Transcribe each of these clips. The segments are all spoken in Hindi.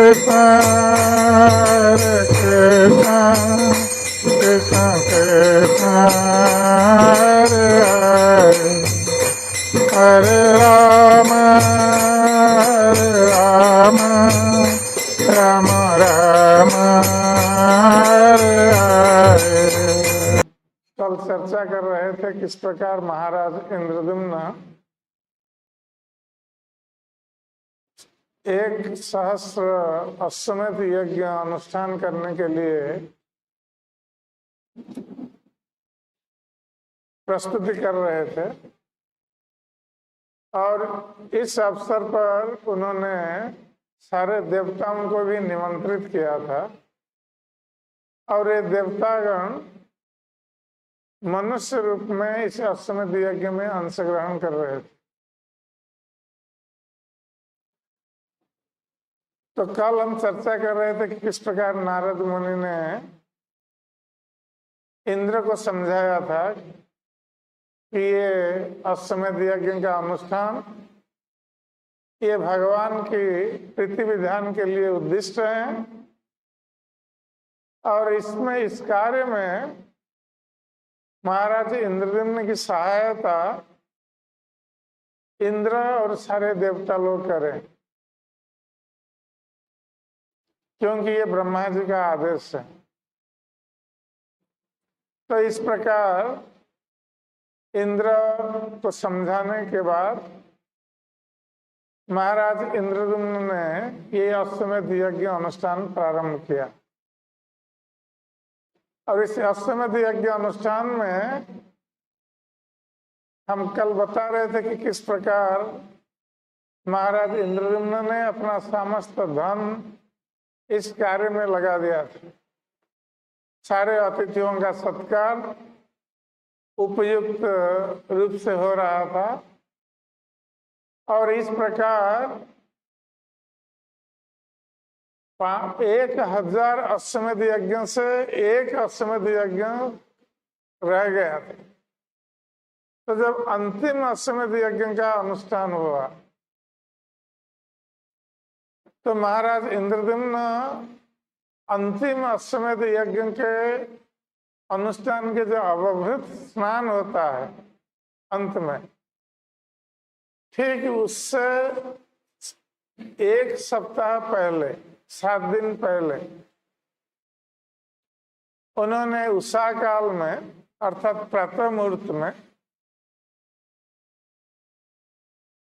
Hare Rama, Rama Rama Rama, Hare Hare। कल चर्चा कर रहे थे किस प्रकार महाराज इंद्रद्युम्न एक सहस्र अश्वमेध यज्ञ अनुष्ठान करने के लिए प्रस्तुति कर रहे थे और इस अवसर पर उन्होंने सारे देवताओं को भी निमंत्रित किया था और ये देवतागण मनुष्य रूप में इस अश्वमेध यज्ञ में अंश ग्रहण कर रहे थे। तो कल हम चर्चा कर रहे थे कि किस प्रकार नारद मुनि ने इंद्र को समझाया था कि ये अश्वमेध यज्ञ का अनुष्ठान ये भगवान की प्रीति विधान के लिए उद्दिष्ट है और इसमें इस कार्य में महाराज इंद्रद्युम्न की सहायता इंद्र और सारे देवता लोग करें, क्योंकि ये ब्रह्मा जी का आदेश है। तो इस प्रकार इंद्र को समझाने के बाद महाराज इंद्रद्युम्न ने ये अश्वमेध यज्ञ अनुष्ठान प्रारंभ किया और इस अश्वमेध यज्ञ अनुष्ठान में हम कल बता रहे थे कि किस प्रकार महाराज इंद्रद्युम्न ने अपना समस्त धन इस कार्य में लगा दिया था। सारे अतिथियों का सत्कार उपयुक्त रूप से हो रहा था और इस प्रकार 1000 अश्वमेध यज्ञ से एक अश्वमेध यज्ञ रह गया था। तो जब अंतिम अश्वमेध यज्ञ का अनुष्ठान हुआ तो महाराज इंद्रद्युम्न अंतिम अश्वमेध यज्ञ के अनुष्ठान के जो अवभृत स्नान होता है अंत में, ठीक उससे एक सप्ताह पहले 7 दिन पहले उन्होंने उषा काल में अर्थात प्रातः मुहूर्त में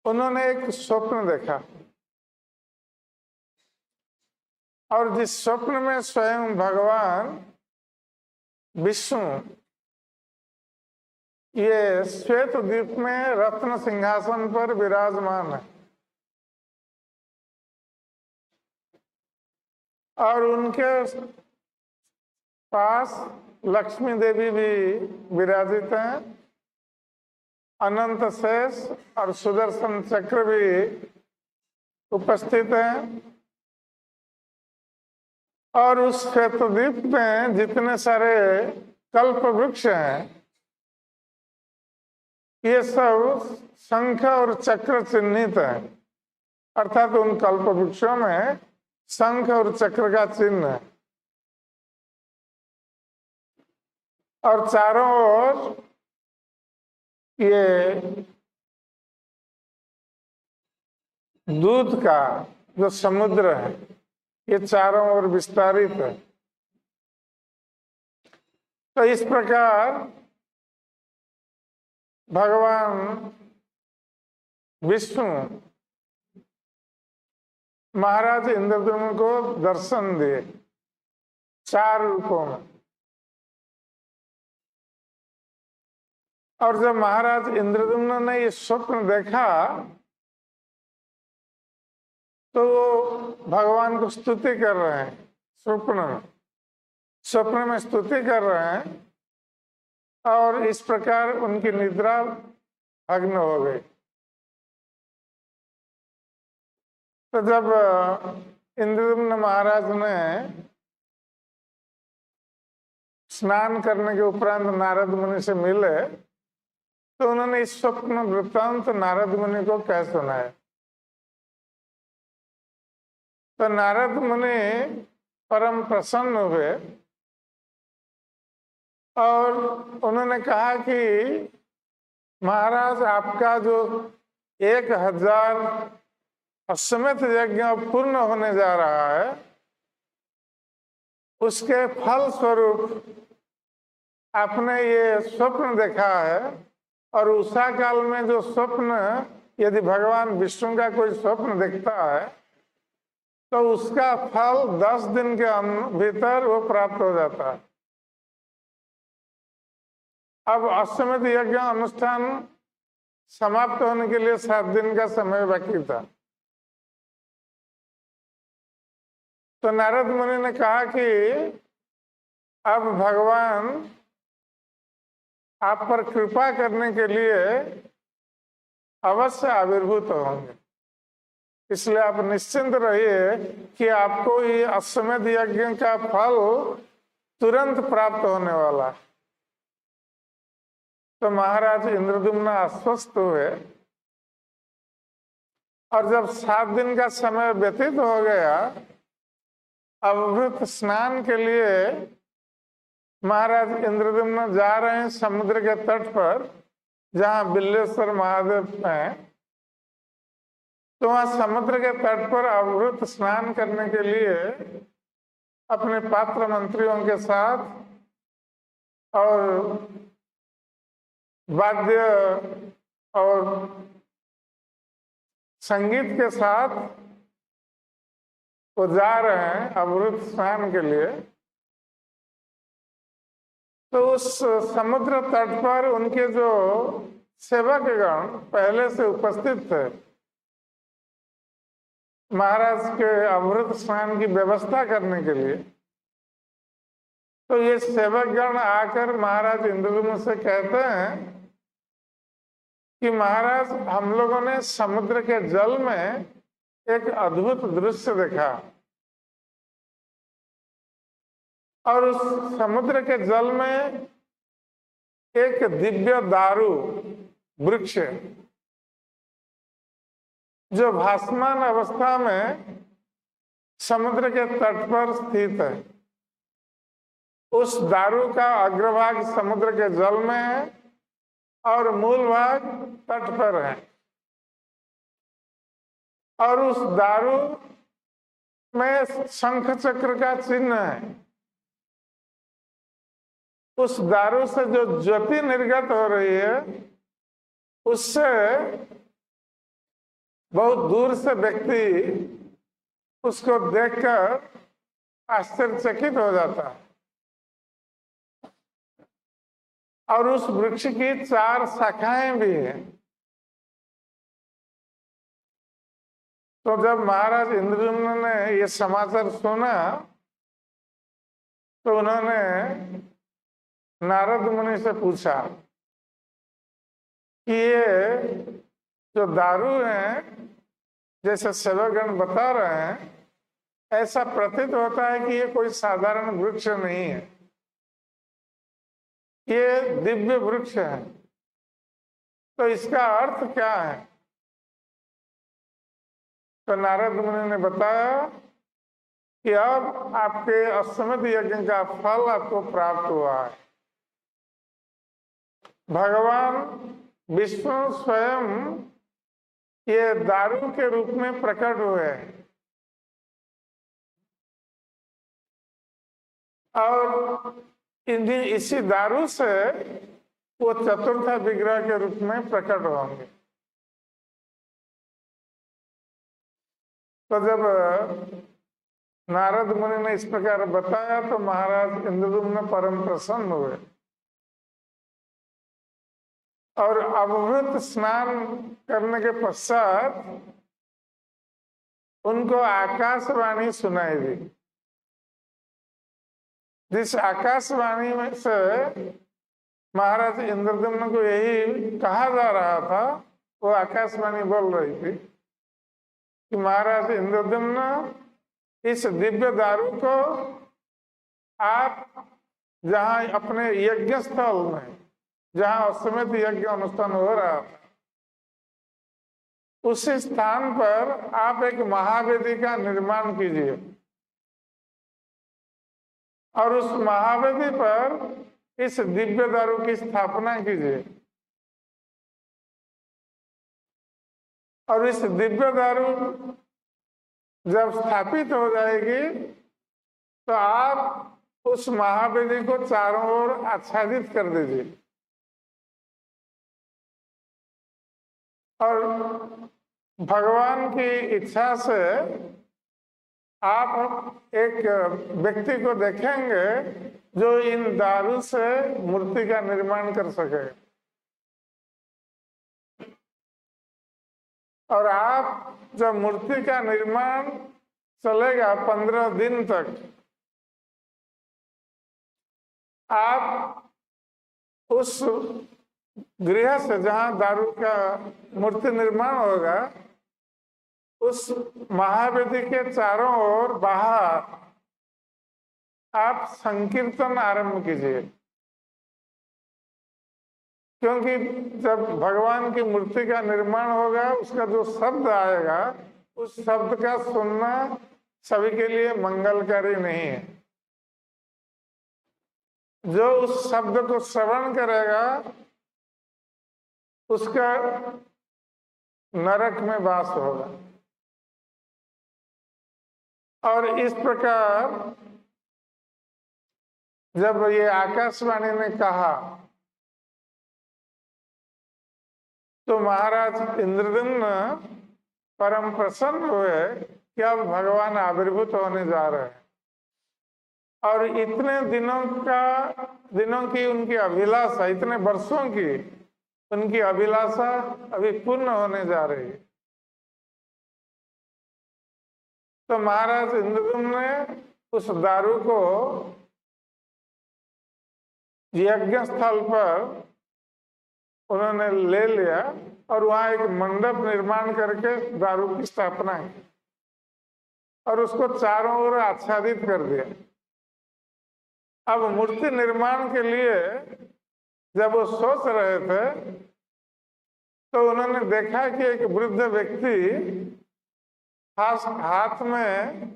उन्होंने एक स्वप्न देखा और जिस स्वप्न में स्वयं भगवान विष्णु ये श्वेत द्वीप में रत्न सिंहासन पर विराजमान है और उनके पास लक्ष्मी देवी भी विराजित हैं, अनंत शेष और सुदर्शन चक्र भी उपस्थित हैं और उस श्वेतद्वीप में जितने सारे कल्प वृक्ष हैं ये सब शंख और चक्र चिन्हित है, अर्थात उन कल्प वृक्षों में शंख और चक्र का चिन्ह है और चारों ओर ये दूध का जो समुद्र है ये चारों ओर विस्तारित है। तो इस प्रकार भगवान विष्णु महाराज इंद्रद्युम्न को दर्शन दिए 4 रूपों में और जब महाराज इंद्रद्युम्न ने ये स्वप्न देखा तो भगवान को स्तुति कर रहे हैं। स्वप्न में स्तुति कर रहे हैं और इस प्रकार उनकी निद्रा भग्न हो गई। तो जब इंद्रद्युम्न महाराज ने स्नान करने के उपरांत नारद मुनि से मिले तो उन्होंने इस स्वप्न वृत्तांत नारद मुनि को कह सुनाया। तो नारद मुनि परम प्रसन्न हुए और उन्होंने कहा कि महाराज, आपका जो 1000 अश्वमेध यज्ञ पूर्ण होने जा रहा है, उसके फल स्वरूप आपने ये स्वप्न देखा है। और उषा काल में जो स्वप्न, यदि भगवान विष्णु का कोई स्वप्न देखता है तो उसका फल 10 दिन के भीतर वो प्राप्त हो जाता है। अब अश्वमेध यज्ञ अनुष्ठान समाप्त होने के लिए 7 दिन का समय बाकी था। तो नारद मुनि ने कहा कि अब भगवान आप पर कृपा करने के लिए अवश्य आविर्भूत होंगे, इसलिए आप निश्चिंत रहिए कि आपको ये अश्वमेध यज्ञ का फल तुरंत प्राप्त होने वाला है। तो महाराज इंद्रद्युम्न आश्वस्त हुए और जब 7 दिन का समय व्यतीत हो गया, अवभृत स्नान के लिए महाराज इंद्रद्युम्न जा रहे हैं समुद्र के तट पर, जहां बिल्लेश्वर महादेव हैं। तो वहां समुद्र के तट पर अवभृत स्नान करने के लिए अपने पात्र मंत्रियों के साथ और वाद्य और संगीत के साथ वो जा रहे हैं अवभृत स्नान के लिए। तो उस समुद्र तट पर उनके जो सेवकगण पहले से उपस्थित थे, महाराज के अमृत स्नान की व्यवस्था करने के लिए, तो ये सेवकगण आकर महाराज इंद्रद्युम्न से कहते हैं कि महाराज, हम लोगों ने समुद्र के जल में एक अद्भुत दृश्य देखा और उस समुद्र के जल में एक दिव्य दारू वृक्ष जो भासमान अवस्था में समुद्र के तट पर स्थित है। उस दारू का अग्रभाग समुद्र के जल में है और मूल भाग तट पर है। और उस दारू में शंख चक्र का चिन्ह है। उस दारू से जो ज्योति निर्गत हो रही है, उससे बहुत दूर से व्यक्ति उसको देखकर आश्चर्यचकित हो जाता है। और उस वृक्ष की 4 शाखाएं भी हैं। तो जब महाराज इंद्रद्युम्न ने ये समाचार सुना तो उन्होंने नारद मुनि से पूछा कि ये जो दारू है, जैसे सेवकगण बता रहे हैं, ऐसा प्रतीत होता है कि ये कोई साधारण वृक्ष नहीं है, ये दिव्य वृक्ष है। तो इसका अर्थ क्या है? तो नारद मुनि ने बताया कि अब आपके अश्वमेध यज्ञ का फल आपको प्राप्त हुआ है। भगवान विष्णु स्वयं ये दारू के रूप में प्रकट हुए हैं और इसी दारू से वो चतुर्थ विग्रह के रूप में प्रकट होंगे। तो जब नारद मुनि ने इस प्रकार बताया तो महाराज इंद्रद्युम्न परम प्रसन्न हुए और अवभृत स्नान करने के पश्चात उनको आकाशवाणी सुनाई दी। जिस आकाशवाणी में से महाराज इंद्रद्युम्न को यही कहा जा रहा था, वो आकाशवाणी बोल रही थी कि महाराज इंद्रद्युम्न, इस दिव्य दारू को आप जहां अपने यज्ञ स्थल में, जहां अश्वमेध यज्ञ अनुष्ठान हो रहा था, उस स्थान पर आप एक महावेदी का निर्माण कीजिए और उस महावेदी पर इस दिव्य दारू की स्थापना कीजिए और इस दिव्य दारू जब स्थापित हो जाएगी तो आप उस महावेदी को चारों ओर आच्छादित कर दीजिए और भगवान की इच्छा से आप एक व्यक्ति को देखेंगे जो इन दारू से मूर्ति का निर्माण कर सके और आप जब मूर्ति का निर्माण चलेगा 15 दिन तक, आप उस गृह से जहां दारू का मूर्ति निर्माण होगा उस महावेदी के चारों ओर बाहर आप संकीर्तन आरंभ कीजिए, क्योंकि जब भगवान की मूर्ति का निर्माण होगा उसका जो शब्द आएगा उस शब्द का सुनना सभी के लिए मंगलकारी नहीं है। जो उस शब्द को श्रवण करेगा उसका नरक में वास होगा। और इस प्रकार जब ये आकाशवाणी ने कहा तो महाराज इंद्रद्युम्न परम प्रसन्न हुए कि अब भगवान आविर्भूत होने जा रहे हैं और इतने दिनों की उनकी अभिलाषा, इतने वर्षों की उनकी अभिलाषा अभी पूर्ण होने जा रही है। तो महाराज इंद्रद्युम्न ने उस दारू को यज्ञ स्थल पर उन्होंने ले लिया और वहां एक मंडप निर्माण करके दारू की स्थापना की और उसको चारों ओर आच्छादित कर दिया। अब मूर्ति निर्माण के लिए जब वो सोच रहे थे तो उन्होंने देखा कि एक वृद्ध व्यक्ति हाथ में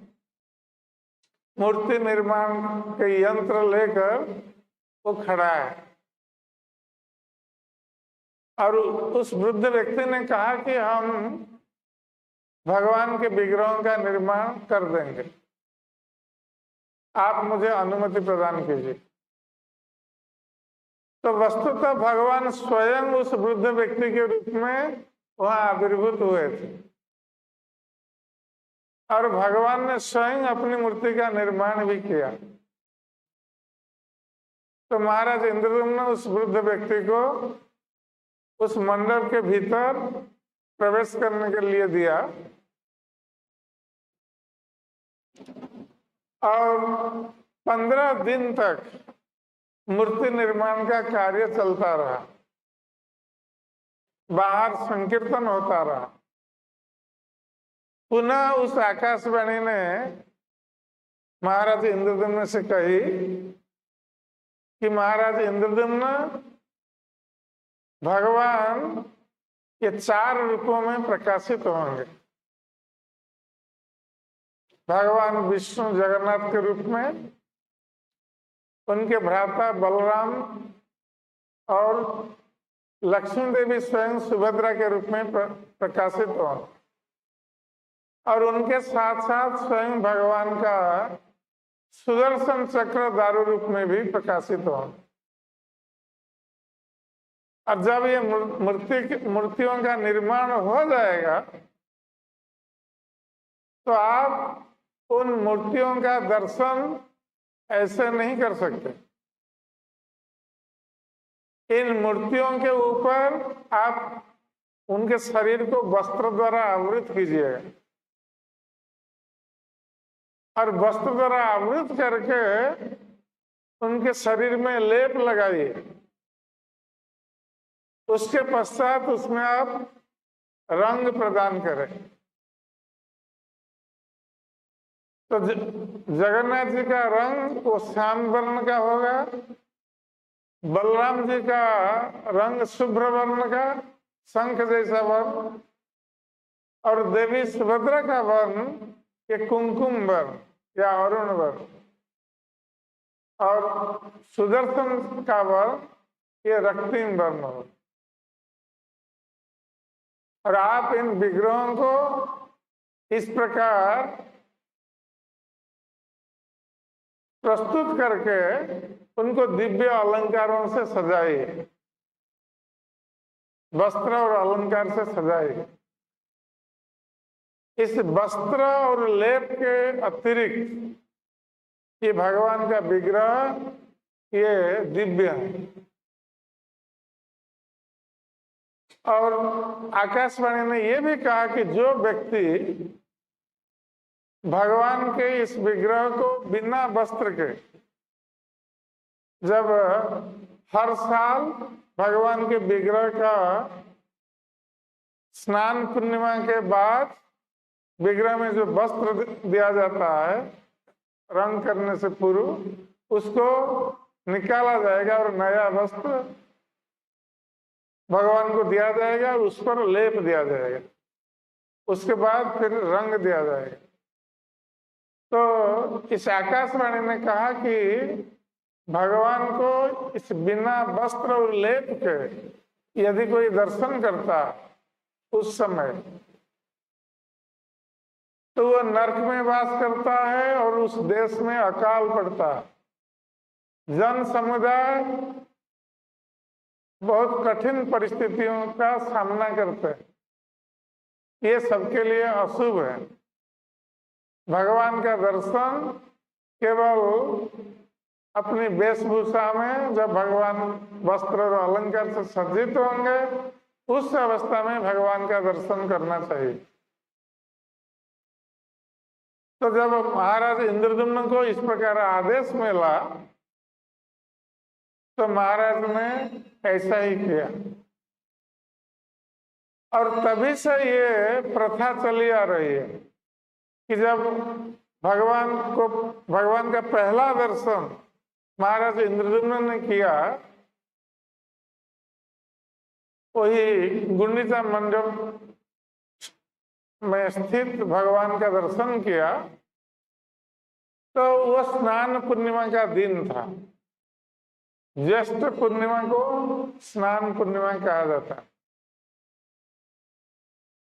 मूर्ति निर्माण के यंत्र लेकर वो खड़ा है और उस वृद्ध व्यक्ति ने कहा कि हम भगवान के विग्रहों का निर्माण कर देंगे, आप मुझे अनुमति प्रदान कीजिए। तो वस्तुतः भगवान स्वयं उस वृद्ध व्यक्ति के रूप में वहां आविर्भूत हुए थे और भगवान ने स्वयं अपनी मूर्ति का निर्माण भी किया। तो महाराज इंद्रद्युम्न ने उस वृद्ध व्यक्ति को उस मंडप के भीतर प्रवेश करने के लिए दिया और 15 दिन तक मूर्ति निर्माण का कार्य चलता रहा, बाहर संकीर्तन होता रहा। पुनः उस आकाशवाणी ने महाराज इंद्रद्युम्न से कही कि महाराज इंद्रद्युम्न, भगवान ये 4 रूपों में प्रकाशित होंगे। भगवान विष्णु जगन्नाथ के रूप में, उनके भ्राता बलराम और लक्ष्मी देवी स्वयं सुभद्रा के रूप में प्रकाशित होंगे और उनके साथ साथ स्वयं भगवान का सुदर्शन चक्र दारू रूप में भी प्रकाशित होंगे। और जब ये मूर्तियों का निर्माण हो जाएगा तो आप उन मूर्तियों का दर्शन ऐसे नहीं कर सकते। इन मूर्तियों के ऊपर आप उनके शरीर को वस्त्र द्वारा आवृत कीजिएगा और वस्त्र द्वारा आवृत करके उनके शरीर में लेप लगाइए। उसके पश्चात उसमें आप रंग प्रदान करें। तो जगन्नाथ जी का रंग वो श्याम वर्ण का होगा, बलराम जी का रंग शुभ्र वर्ण का, शंख जैसा वर्ण, और देवी सुभद्रा का वर्ण ये कुमकुम वर्ण या अरुण वर्ण, और सुदर्शन का वर्ण ये रक्तीम वर्ण हो। और आप इन विग्रहों को इस प्रकार प्रस्तुत करके उनको दिव्य अलंकारों से सजाइए, वस्त्र और अलंकार से सजाइए। इस वस्त्र और लेप के अतिरिक्त ये भगवान का विग्रह ये दिव्य है। और आकाशवाणी ने यह भी कहा कि जो व्यक्ति भगवान के इस विग्रह को बिना वस्त्र के जब हर साल भगवान के विग्रह का स्नान पूर्णिमा के बाद विग्रह में जो वस्त्र दिया जाता है रंग करने से पूर्व, उसको निकाला जाएगा और नया वस्त्र भगवान को दिया जाएगा और उस पर लेप दिया जाएगा। उसके बाद फिर रंग दिया जाएगा। तो इस आकाशवाणी ने कहा कि भगवान को इस बिना वस्त्र और लेप के यदि कोई दर्शन करता उस समय, तो वह नरक में वास करता है और उस देश में अकाल पड़ता है। जन समुदाय बहुत कठिन परिस्थितियों का सामना करते हैं। ये सबके लिए अशुभ है। भगवान का दर्शन केवल अपनी वेशभूषा में, जब भगवान वस्त्र और अलंकार से सज्जित होंगे उस अवस्था में भगवान का दर्शन करना चाहिए। तो जब महाराज इंद्रद्युम्न को इस प्रकार आदेश मिला तो महाराज ने ऐसा ही किया, और तभी से ये प्रथा चली आ रही है कि जब भगवान का पहला दर्शन महाराज इंद्रद्युम्न ने किया, वही गुंडीचा मंडप में स्थित भगवान का दर्शन किया, तो वह स्नान पूर्णिमा का दिन था। ज्येष्ठ पूर्णिमा को स्नान पूर्णिमा कहा जाता है।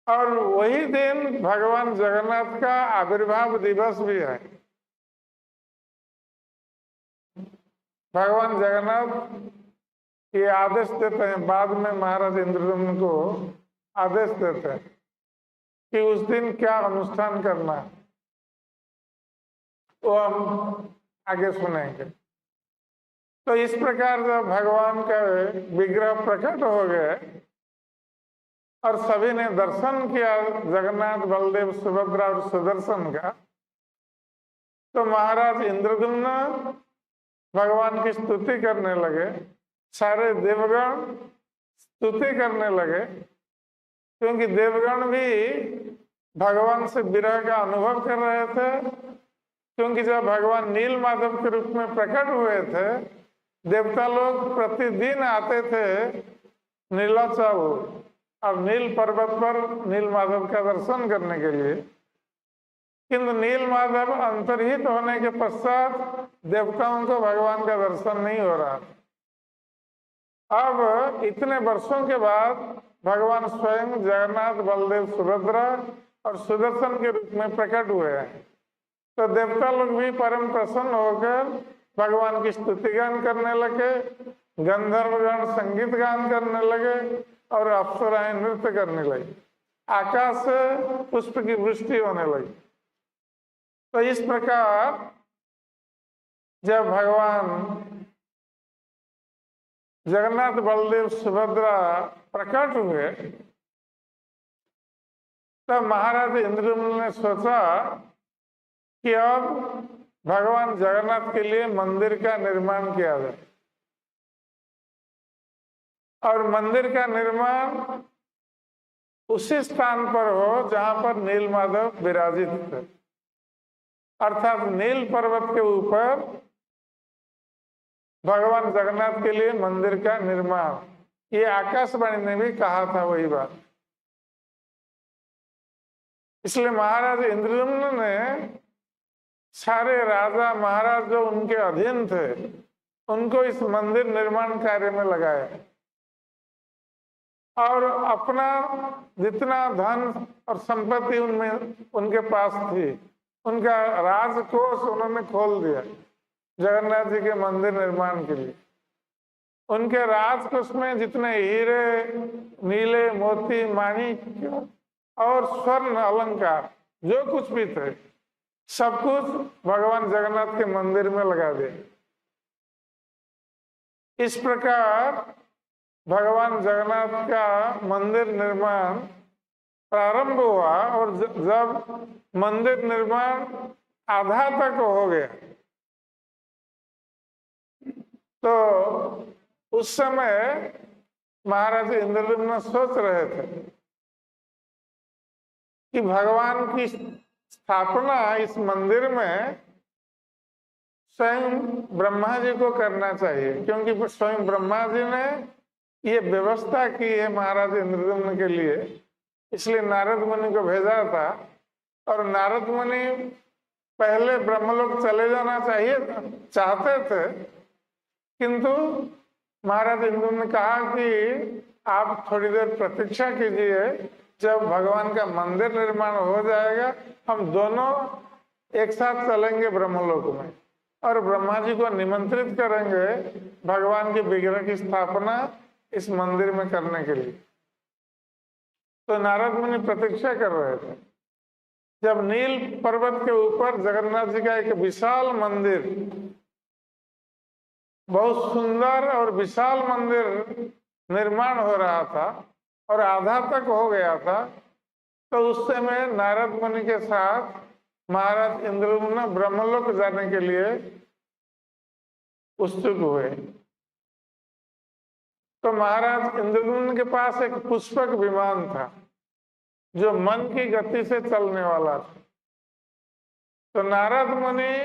और वही दिन भगवान जगन्नाथ का आविर्भाव दिवस भी है। भगवान जगन्नाथ ये आदेश देते हैं, बाद में महाराज इंद्रद्युम्न को आदेश देते हैं कि उस दिन क्या अनुष्ठान करना है, वो हम आगे सुनेंगे। तो इस प्रकार जब भगवान का विग्रह प्रकट हो गए और सभी ने दर्शन किया जगन्नाथ, बलदेव, सुभद्रा और सुदर्शन का, तो महाराज इंद्रद्युम्न भगवान की स्तुति करने लगे। सारे देवगण स्तुति करने लगे, क्योंकि देवगण भी भगवान से विरह का अनुभव कर रहे थे। क्योंकि जब भगवान नील माधव के रूप में प्रकट हुए थे, देवता लोग प्रतिदिन आते थे नीलाचल और नील पर्वत पर नील माधव का दर्शन करने के लिए, किंतु नील माधव अंतर्हित होने के पश्चात देवताओं को भगवान का दर्शन नहीं हो रहा। अब इतने वर्षों के बाद भगवान स्वयं जगन्नाथ, बलदेव, सुभद्रा और सुदर्शन के रूप में प्रकट हुए हैं। तो देवता लोग भी परम प्रसन्न होकर भगवान की स्तुति गान करने लगे, गंधर्वगण संगीत गान करने लगे और अप्सराएं नृत्य करने लगी। आकाश से पुष्प की वृष्टि होने लगी। तो इस प्रकार जब भगवान जगन्नाथ, बलदेव, सुभद्रा प्रकट हुए, तब महाराज इंद्रद्युम्न ने सोचा कि अब भगवान जगन्नाथ के लिए मंदिर का निर्माण किया जाए, और मंदिर का निर्माण उसी स्थान पर हो जहां पर नील माधव विराजित थे, अर्थात नील पर्वत के ऊपर भगवान जगन्नाथ के लिए मंदिर का निर्माण। ये आकाशवाणी ने भी कहा था वही बात। इसलिए महाराज इंद्रद्युम्न ने सारे राजा महाराज जो उनके अधीन थे उनको इस मंदिर निर्माण कार्य में लगाया और अपना जितना धन और संपत्ति उनमें उनके पास थी उनका राजकोष उन्होंने खोल दिया जगन्नाथ जी के मंदिर निर्माण के लिए। उनके राजकोष में जितने हीरे नीले मोती माणिक और स्वर्ण अलंकार जो कुछ भी थे सब कुछ भगवान जगन्नाथ के मंदिर में लगा दिया। इस प्रकार भगवान जगन्नाथ का मंदिर निर्माण प्रारंभ हुआ और जब मंदिर निर्माण आधा तक हो गया तो उस समय महाराज इंद्रद्युम्न सोच रहे थे कि भगवान की स्थापना इस मंदिर में स्वयं ब्रह्मा जी को करना चाहिए, क्योंकि स्वयं ब्रह्मा जी ने ये व्यवस्था की है महाराज इंद्रद्युम्न के लिए, इसलिए नारद मुनि को भेजा था। और नारद मुनि पहले ब्रह्मलोक चले जाना चाहते थे, किंतु महाराज इंद्रद्युम्न ने कहा कि आप थोड़ी देर प्रतीक्षा कीजिए, जब भगवान का मंदिर निर्माण हो जाएगा हम दोनों एक साथ चलेंगे ब्रह्मलोक में और ब्रह्मा जी को निमंत्रित करेंगे भगवान के विग्रह की स्थापना इस मंदिर में करने के लिए। तो नारद मुनि प्रतीक्षा कर रहे थे। जब नील पर्वत के ऊपर जगन्नाथ जी का एक विशाल मंदिर, बहुत सुंदर और विशाल मंदिर निर्माण हो रहा था और आधा तक हो गया था, तो उस समय नारद मुनि के साथ महाराज इंद्रद्युम्न ब्रह्मलोक जाने के लिए उत्सुक हुए। तो महाराज इंद्रद्युम्न के पास एक पुष्पक विमान था जो मन की गति से चलने वाला था। तो नारद मुनि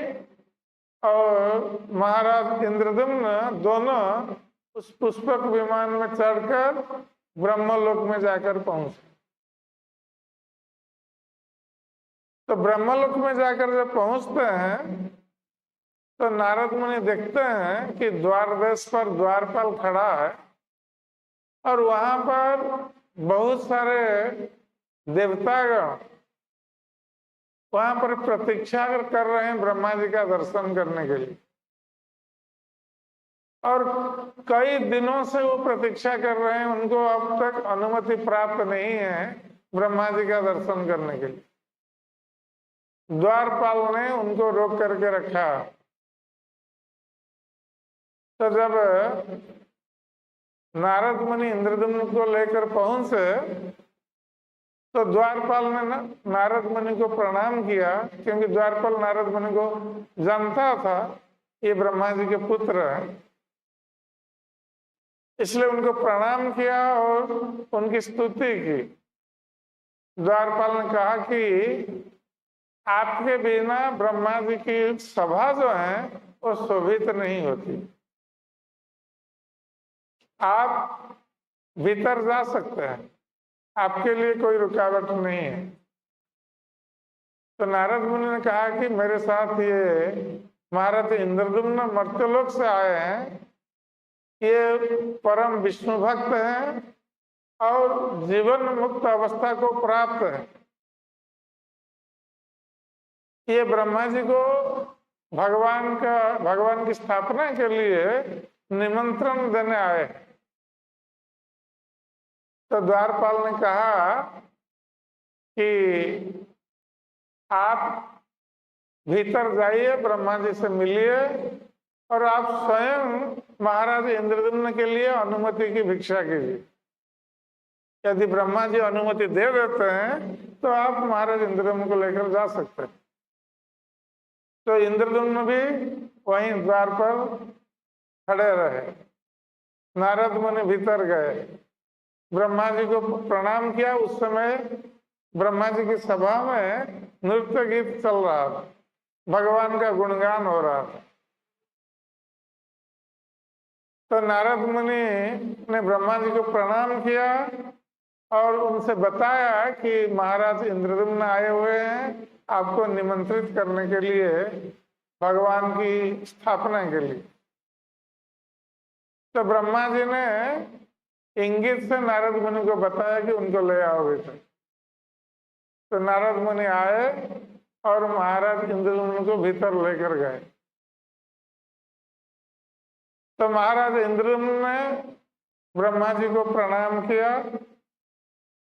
और महाराज इंद्रद्युम्न दोनों उस पुष्पक विमान में चढ़कर ब्रह्मलोक में जाकर पहुंचे। तो ब्रह्मलोक में जाकर जब पहुंचते हैं तो नारद मुनि देखते हैं कि द्वारदेश पर द्वारपाल खड़ा है और वहां पर बहुत सारे देवतागण वहां पर प्रतीक्षा कर रहे हैं ब्रह्मा जी का दर्शन करने के लिए। और कई दिनों से वो प्रतीक्षा कर रहे हैं, उनको अब तक अनुमति प्राप्त नहीं है ब्रह्मा जी का दर्शन करने के लिए। द्वारपाल ने उनको रोक करके रखा। तो जब नारद मुनि इंद्रद्युम्न को लेकर पहुंचे तो द्वारपाल ने नारद मुनि को प्रणाम किया, क्योंकि द्वारपाल नारद मुनि को जानता था ये ब्रह्मा जी के पुत्र हैं, इसलिए उनको प्रणाम किया और उनकी स्तुति की। द्वारपाल ने कहा कि आपके बिना ब्रह्मा जी की सभा जो है वो शोभित नहीं होती, आप भीतर जा सकते हैं, आपके लिए कोई रुकावट नहीं है। तो नारद मुनि ने कहा कि मेरे साथ ये महाराज इंद्रद्युम्न मर्त्यलोक से आए हैं, ये परम विष्णु भक्त हैं और जीवन मुक्त अवस्था को प्राप्त है। ये ब्रह्मा जी को भगवान की स्थापना के लिए निमंत्रण देने आए। तो द्वारपाल ने कहा कि आप भीतर जाइए, ब्रह्मा जी से मिलिए और आप स्वयं महाराज इंद्रद्युम्न के लिए अनुमति की भिक्षा कीजिए। यदि ब्रह्मा जी अनुमति दे देते हैं तो आप महाराज इंद्रद्युम्न को लेकर जा सकते हैं। तो इंद्रद्युम्न भी वहीं द्वार पर खड़े रहे। नारद मुनि भीतर गए, ब्रह्मा जी को प्रणाम किया। उस समय ब्रह्मा जी की सभा में नृत्य गीत चल रहा था, भगवान का गुणगान हो रहा था। तो नारद मुनि ने ब्रह्मा जी को प्रणाम किया और उनसे बताया कि महाराज इंद्रद्युम्न आए हुए हैं आपको निमंत्रित करने के लिए, भगवान की स्थापना के लिए। तो ब्रह्मा जी ने इंगित से नारद मुनि को बताया कि उनको ले आओ भीतर। तो नारद मुनि आए और महाराज इंद्रद्युम्न को भीतर लेकर गए। तो महाराज इंद्रद्युम्न ने ब्रह्मा जी को प्रणाम किया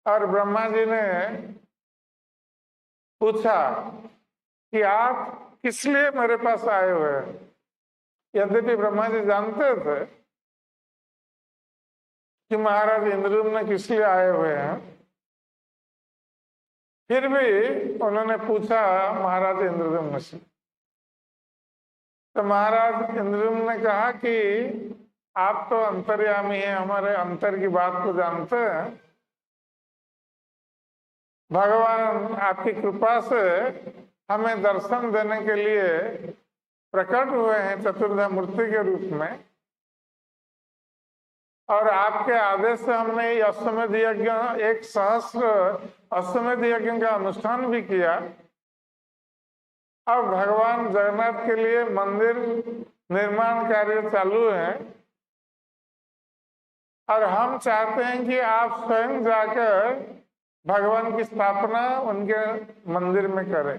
और ब्रह्मा जी ने पूछा कि आप किस लिए मेरे पास आए हुए हैं। यद्यपि ब्रह्मा जी जानते थे कि महाराज इंद्रद्युम्न किस लिए आए हुए हैं, फिर भी उन्होंने पूछा महाराज इंद्रद्युम्न से। तो महाराज इंद्रद्युम्न ने कहा कि आप तो अंतर्यामी हैं, हमारे अंतर की बात को जानते हैं। भगवान आपकी कृपा से हमें दर्शन देने के लिए प्रकट हुए हैं चतुर्धा मूर्ति के रूप में, और आपके आदेश से हमने ये अश्वमेध यज्ञ 1,000 अश्वमेध यज्ञ का अनुष्ठान भी किया। अब भगवान जगन्नाथ के लिए मंदिर निर्माण कार्य चालू है और हम चाहते हैं कि आप स्वयं जाकर भगवान की स्थापना उनके मंदिर में करें।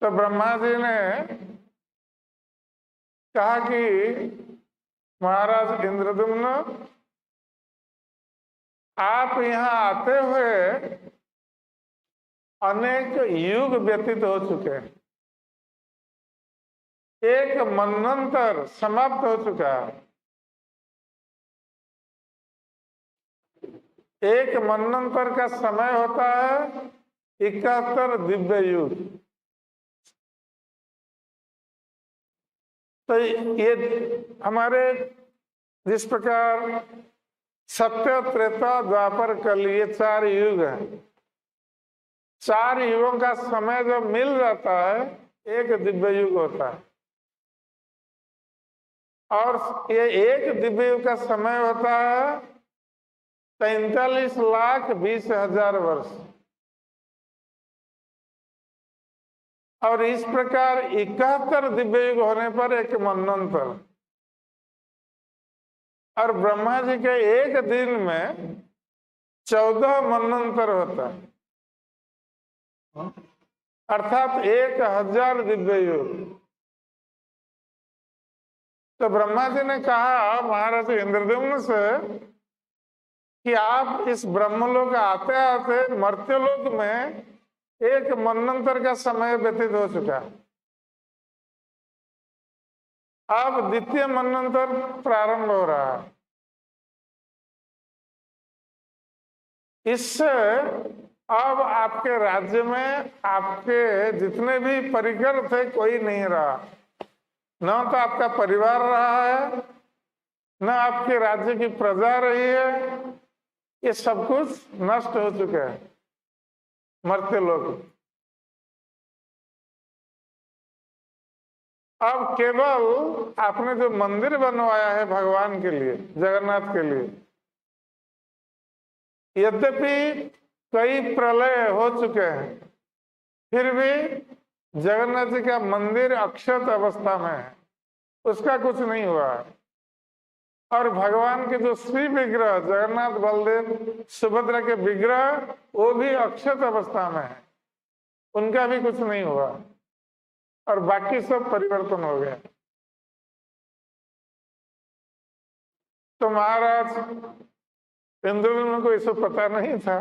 तो ब्रह्मा जी ने कहा कि महाराज इंद्रद्युम्न, आप यहाँ आते हुए अनेक युग व्यतीत हो चुके हैं, एक मनवंतर समाप्त हो चुका है। एक मनवंतर का समय होता है 71 दिव्य युग। तो ये हमारे जिस प्रकार सत्य, त्रेता, द्वापर, कल, ये 4 युग हैं। 4 युगों का समय जब मिल जाता है एक दिव्य युग होता है, और ये एक दिव्य युग का समय होता है 43,20,000 वर्ष। और इस प्रकार 71 दिव्य युग होने पर एक मनवंतर, और ब्रह्मा जी के एक दिन में 14 मनवंतर होता है, अर्थात 1000 दिव्य युग। तो ब्रह्मा जी ने कहा महाराज इंद्रद्युम्न से कि आप इस ब्रह्मलोक आते आते मर्त्यलोक में एक मनवंतर का समय व्यतीत हो चुका है। अब द्वितीय मनवंतर प्रारंभ हो रहा है। इससे अब आपके राज्य में आपके जितने भी परिकर थे कोई नहीं रहा, न तो आपका परिवार रहा है, न आपके राज्य की प्रजा रही है। ये सब कुछ नष्ट हो चुका है मर्त्यलोक। अब केवल आपने जो मंदिर बनवाया है भगवान के लिए, जगन्नाथ के लिए, यद्यपि कई प्रलय हो चुके हैं, फिर भी जगन्नाथ जी का मंदिर अक्षत अवस्था में है, उसका कुछ नहीं हुआ। और भगवान के जो श्री विग्रह जगन्नाथ, बलदेव, सुभद्रा के विग्रह, वो भी अक्षत अवस्था में है, उनका भी कुछ नहीं हुआ, और बाकी सब परिवर्तन हो गया। तो महाराज इंद्रद्युम्न को इसको पता नहीं था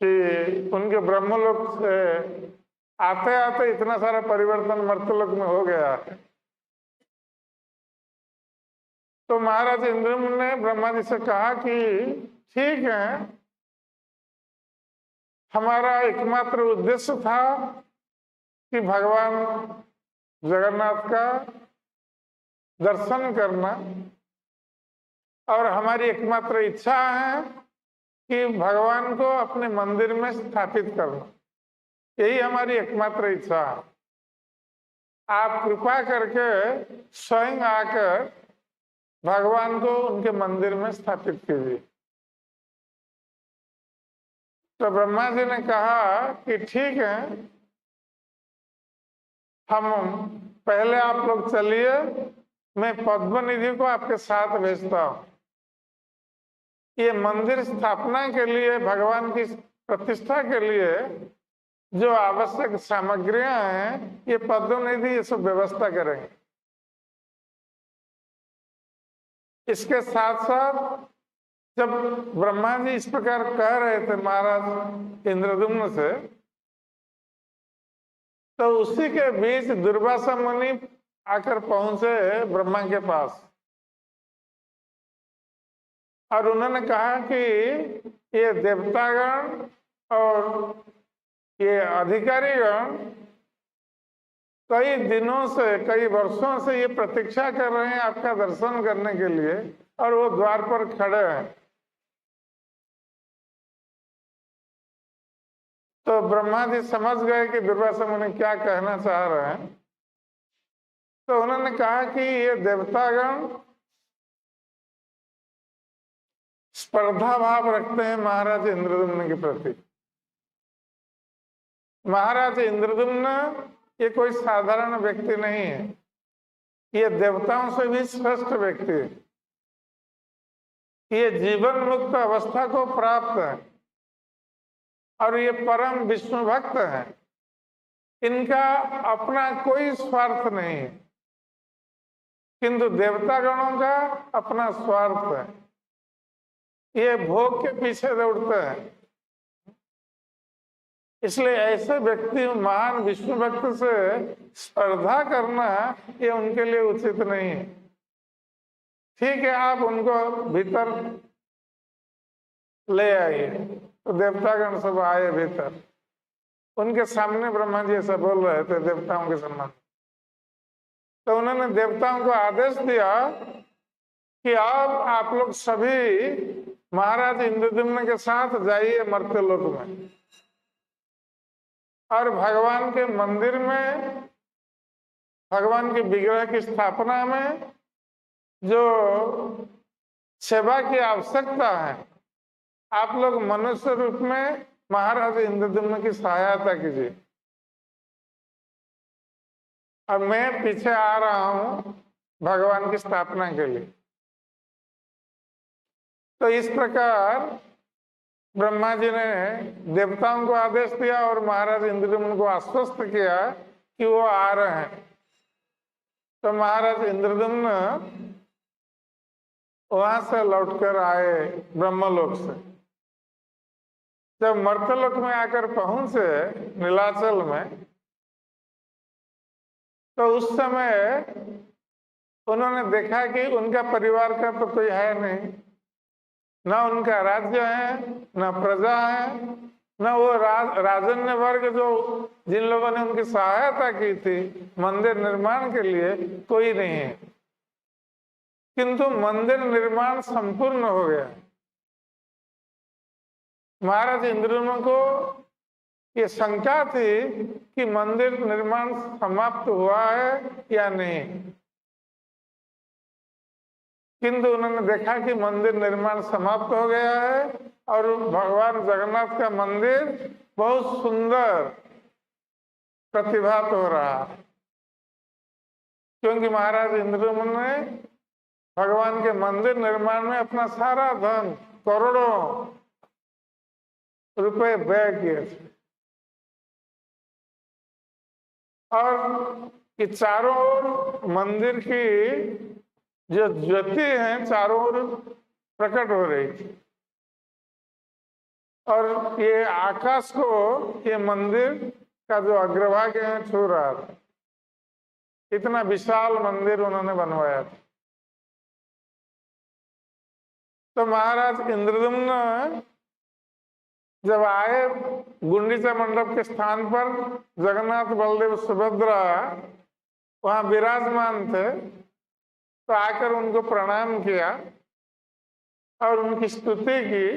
कि उनके ब्रह्मलोक से आते आते इतना सारा परिवर्तन मर्त्यलोक में हो गया है। तो महाराज इंद्रद्युम्न ने ब्रह्मा जी से कहा कि ठीक है, हमारा एकमात्र उद्देश्य था कि भगवान जगन्नाथ का दर्शन करना, और हमारी एकमात्र इच्छा है कि भगवान को अपने मंदिर में स्थापित करना। यही हमारी एकमात्र इच्छा है। आप कृपा करके स्वयं आकर भगवान को उनके मंदिर में स्थापित कीजिए। तो ब्रह्मा जी ने कहा कि ठीक है, हम पहले आप लोग चलिए, मैं पद्मनिधि को आपके साथ भेजता हूं। ये मंदिर स्थापना के लिए, भगवान की प्रतिष्ठा के लिए जो आवश्यक सामग्रियां हैं, ये पद्मनिधि ये सब व्यवस्था करेंगे। इसके साथ साथ जब ब्रह्मा जी इस प्रकार कह रहे थे महाराज इंद्रद्युम्न से, तो उसी के बीच दुर्वासा मुनि आकर पहुंचे ब्रह्मा के पास और उन्होंने कहा कि ये देवतागण और ये अधिकारीगण कई दिनों से, कई वर्षों से ये प्रतीक्षा कर रहे हैं आपका दर्शन करने के लिए, और वो द्वार पर खड़े हैं। तो ब्रह्मा जी समझ गए कि दुर्वासा मुनि क्या कहना चाह रहे हैं। तो उन्होंने कहा कि ये देवतागण स्पर्धा भाव रखते हैं महाराज इंद्रद्युम्न के प्रति। महाराज इंद्रद्युम्न ये कोई साधारण व्यक्ति नहीं है, ये देवताओं से भी श्रेष्ठ व्यक्ति है। ये जीवन मुक्त अवस्था को प्राप्त है और ये परम विष्णु भक्त है। इनका अपना कोई स्वार्थ नहीं है, किंतु देवतागणों का अपना स्वार्थ है। ये भोग के पीछे दौड़ते हैं। इसलिए ऐसे व्यक्ति, महान विष्णु भक्त से स्पर्धा करना ये उनके लिए उचित नहीं है। ठीक है, आप उनको भीतर ले आइए। तो देवतागण सब आए भीतर। उनके सामने ब्रह्मा जी ऐसा बोल रहे थे देवताओं के सम्मान। तो उन्होंने देवताओं को आदेश दिया कि अब आप लोग सभी महाराज इंद्रद्युम्न के साथ जाइए मर्त्यलोक में, और भगवान के मंदिर में, भगवान के विग्रह की स्थापना में जो सेवा की आवश्यकता है, आप लोग मनुष्य रूप में महाराज इंद्रद्युम्न की सहायता कीजिए। और मैं पीछे आ रहा हूं भगवान की स्थापना के लिए। तो इस प्रकार ब्रह्मा जी ने देवताओं को आदेश दिया और महाराज इंद्रद्युम्न को आश्वस्त किया कि वो आ रहे हैं। तो महाराज इंद्रद्युम्न वहां से लौटकर आए ब्रह्मलोक से। जब मर्त्यलोक में आकर पहुंचे नीलाचल में, तो उस समय उन्होंने देखा कि उनका परिवार का तो कोई है नहीं, न उनका राज्य है, न प्रजा है, न वो राजन्य वर्ग जो जिन लोगों ने उनकी सहायता की थी मंदिर निर्माण के लिए, कोई नहीं है। किंतु मंदिर निर्माण संपूर्ण हो गया। महाराज इंद्रद्युम्न को ये शंका थी कि मंदिर निर्माण समाप्त हुआ है या नहीं, किंतु उन्होंने देखा कि मंदिर निर्माण समाप्त हो गया है और भगवान जगन्नाथ का मंदिर बहुत सुंदर प्रतिभात हो रहा है, क्योंकि महाराज इंद्रद्युम्न ने भगवान के मंदिर निर्माण में अपना सारा धन, करोड़ों रुपए व्यय किए थे। और ये चारों ओर मंदिर की जो ज्योति है चारों ओर प्रकट हो रही थी, और ये आकाश को ये मंदिर का जो अग्रभाग है छू रहा था। इतना विशाल मंदिर उन्होंने बनवाया था। तो महाराज इंद्रद्युम्न जब आए गुंडीचा मंडप के स्थान पर, जगन्नाथ बलदेव सुभद्रा वहां विराजमान थे, तो आकर उनको प्रणाम किया और उनकी स्तुति की।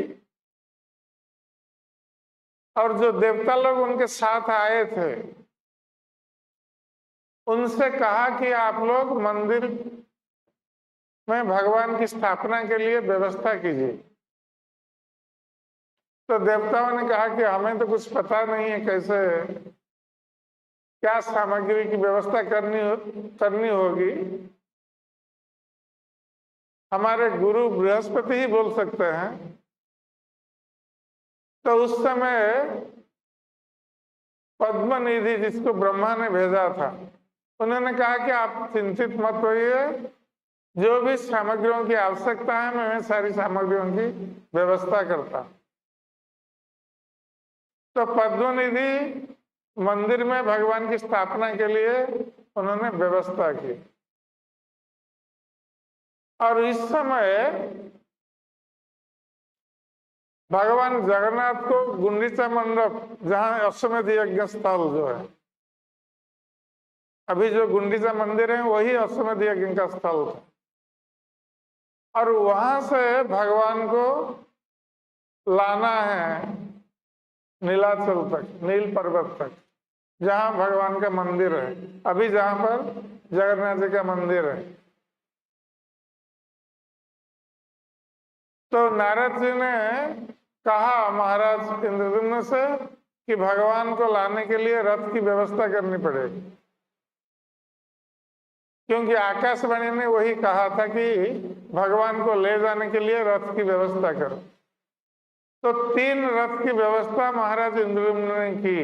और जो देवता लोग उनके साथ आए थे उनसे कहा कि आप लोग मंदिर में भगवान की स्थापना के लिए व्यवस्था कीजिए। तो देवताओं ने कहा कि हमें तो कुछ पता नहीं है कैसे क्या सामग्री की व्यवस्था करनी होगी। हमारे गुरु बृहस्पति ही बोल सकते हैं। तो उस समय पद्मनिधि, जिसको ब्रह्मा ने भेजा था, उन्होंने कहा कि आप चिंतित मत होइए, जो भी सामग्रियों की आवश्यकता है मैं सारी सामग्रियों की व्यवस्था करता। तो पद्मनिधि मंदिर में भगवान की स्थापना के लिए उन्होंने व्यवस्था की। और इस समय भगवान जगन्नाथ को गुंडीचा मंडप, जहां अश्वमेध यज्ञ स्थल जो है, अभी जो गुंडीचा मंदिर है वही अश्वमेध यज्ञ का स्थल था, और वहां से भगवान को लाना है नीलाचल तक, नील पर्वत तक, जहां भगवान का मंदिर है, अभी जहां पर जगन्नाथ जी का मंदिर है। तो नारद जी ने कहा महाराज इंद्रद्युम्न से कि भगवान को लाने के लिए रथ की व्यवस्था करनी पड़ेगी, क्योंकि आकाशवाणी ने वही कहा था कि भगवान को ले जाने के लिए रथ की व्यवस्था करो। तो 3 रथ की व्यवस्था महाराज इंद्रद्युम्न ने की।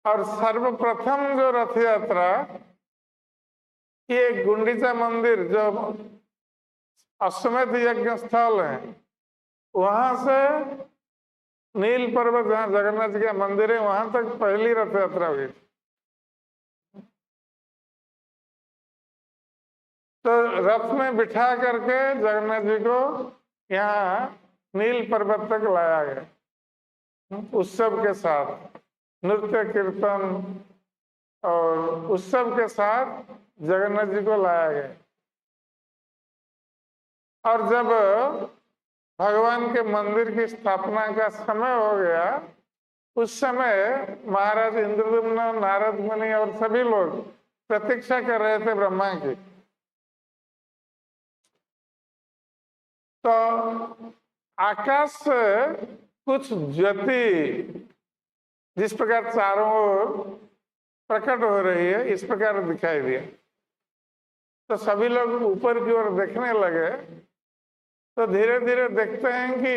और सर्वप्रथम जो रथ यात्रा, ये गुंडीचा मंदिर जो अश्वमेध यज्ञ स्थल है, वहां से नील पर्वत जहां जगन्नाथ जी का मंदिर है वहां तक पहली रथ यात्रा हुई। तो रथ में बिठा करके जगन्नाथ जी को यहाँ नील पर्वत तक लाया गया, उत्सव के साथ, नृत्य कीर्तन और उत्सव के साथ जगन्नाथ जी को लाया गया। और जब भगवान के मंदिर की स्थापना का समय हो गया, उस समय महाराज इंद्रद्युम्न, नारद मुनि और सभी लोग प्रतीक्षा कर रहे थे ब्रह्मा की। तो आकाश से कुछ ज्योति जिस प्रकार चारों ओर प्रकट हो रही है, इस प्रकार दिखाई दिया। तो सभी लोग ऊपर की ओर देखने लगे। तो धीरे धीरे देखते हैं कि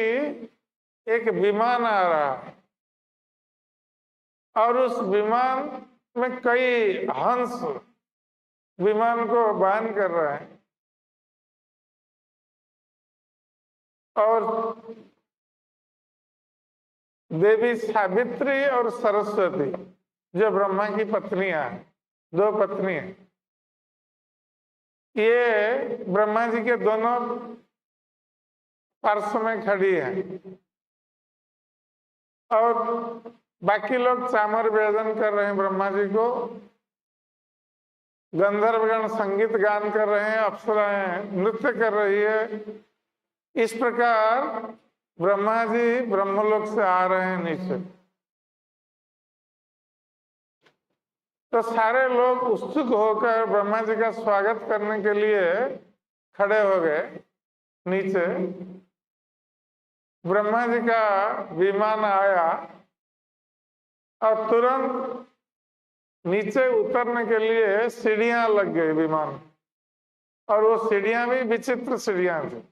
एक विमान आ रहा है, और उस विमान में कई हंस विमान को वहन कर रहे हैं। और देवी सावित्री और सरस्वती, जो ब्रह्मा की पत्नियां हैं, 2 पत्नी, ये ब्रह्मा जी के दोनों पार्श्व में खड़ी है। और बाकी लोग चामर वेदन कर रहे हैं ब्रह्मा जी को, गंधर्वगण संगीत गान कर रहे हैं, अप्सराएं नृत्य कर रही है। इस प्रकार ब्रह्मा जी ब्रह्मलोक से आ रहे हैं नीचे। तो सारे लोग उत्सुक होकर ब्रह्मा जी का स्वागत करने के लिए खड़े हो गए नीचे। ब्रह्मा जी का विमान आया और तुरंत नीचे उतरने के लिए सीढ़ियां लग गई विमान, और वो सीढ़ियां भी विचित्र सीढ़ियां थी,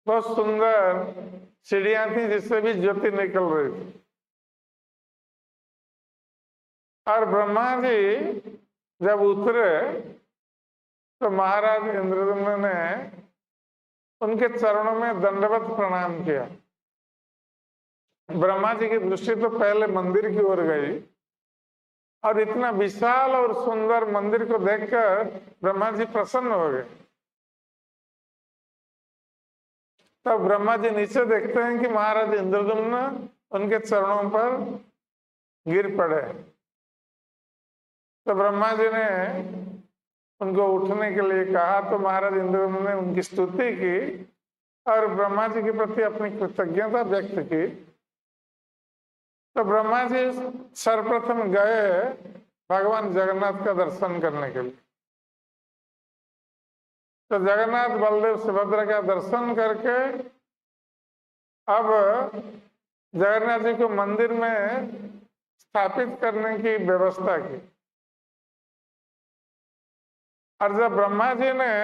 बहुत सुंदर सीढ़ियां थी जिससे भी ज्योति निकल रही थी। और ब्रह्मा जी जब उतरे तो महाराज इंद्रद्युम्न ने उनके चरणों में दंडवत प्रणाम किया। ब्रह्मा जी की दृष्टि तो पहले मंदिर की ओर गई, और इतना विशाल और सुंदर मंदिर को देखकर ब्रह्मा जी प्रसन्न हो गए। तब ब्रह्मा जी नीचे देखते हैं कि महाराज इंद्रद्युम्न उनके चरणों पर गिर पड़े। तो ब्रह्मा जी ने उनको उठने के लिए कहा, तो महाराज इंद्रद्युम्न ने उनकी स्तुति की और ब्रह्मा जी के प्रति अपनी कृतज्ञता व्यक्त की। तो ब्रह्मा जी सर्वप्रथम गए भगवान जगन्नाथ का दर्शन करने के लिए। तो जगन्नाथ बलदेव सुभद्रा का दर्शन करके अब जगन्नाथ जी को मंदिर में स्थापित करने की व्यवस्था की। और जब ब्रह्मा जी ने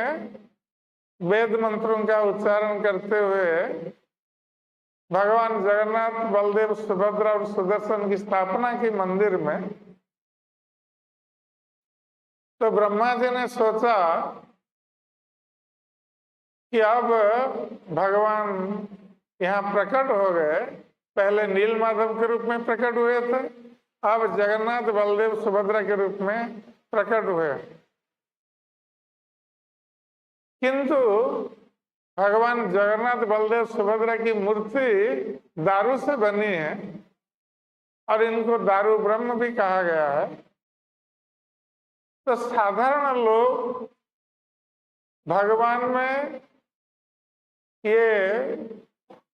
वेद मंत्रों का उच्चारण करते हुए भगवान जगन्नाथ बलदेव सुभद्रा और सुदर्शन की स्थापना की मंदिर में, तो ब्रह्मा जी ने सोचा कि अब भगवान यहाँ प्रकट हो गए। पहले नील माधव के रूप में प्रकट हुए थे, अब जगन्नाथ बलदेव सुभद्रा के रूप में प्रकट हुए। किंतु भगवान जगन्नाथ बलदेव सुभद्रा की मूर्ति दारू से बनी है और इनको दारू ब्रह्म भी कहा गया है। तो साधारण लोग भगवान में ये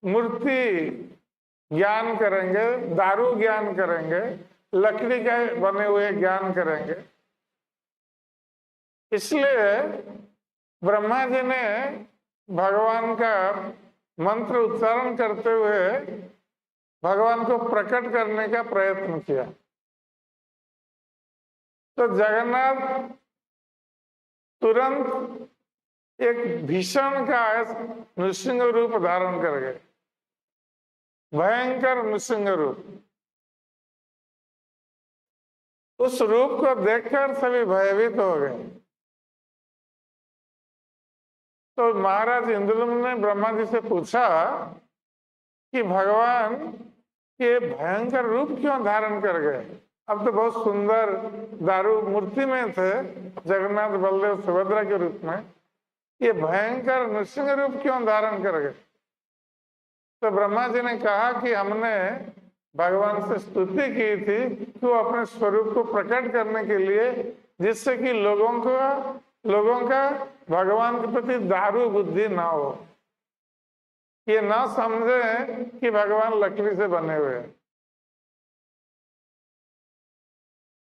मूर्ति ज्ञान करेंगे, दारू ज्ञान करेंगे, लकड़ी के बने हुए ज्ञान करेंगे। इसलिए ब्रह्मा जी ने भगवान का मंत्र उच्चारण करते हुए भगवान को प्रकट करने का प्रयत्न किया। तो जगन्नाथ तुरंत एक भीषण का नृसिंह रूप धारण कर गए, भयंकर नृसिंह रूप। उस रूप को देखकर सभी भयभीत हो गए। तो महाराज इंद्रदम्न ने ब्रह्मा जी से पूछा कि भगवान ये भयंकर रूप क्यों धारण कर गए? अब तो बहुत सुंदर दारू मूर्ति में थे जगन्नाथ बलदेव सुभद्रा के रूप में, ये भयंकर नृसिंह रूप क्यों धारण कर गए? तो ब्रह्मा जी ने कहा कि हमने भगवान से स्तुति की थी कि वो अपने स्वरूप को प्रकट करने के लिए, जिससे कि लोगों का भगवान के प्रति दारू बुद्धि ना हो, ये ना समझे कि भगवान लकड़ी से बने हुए हैं।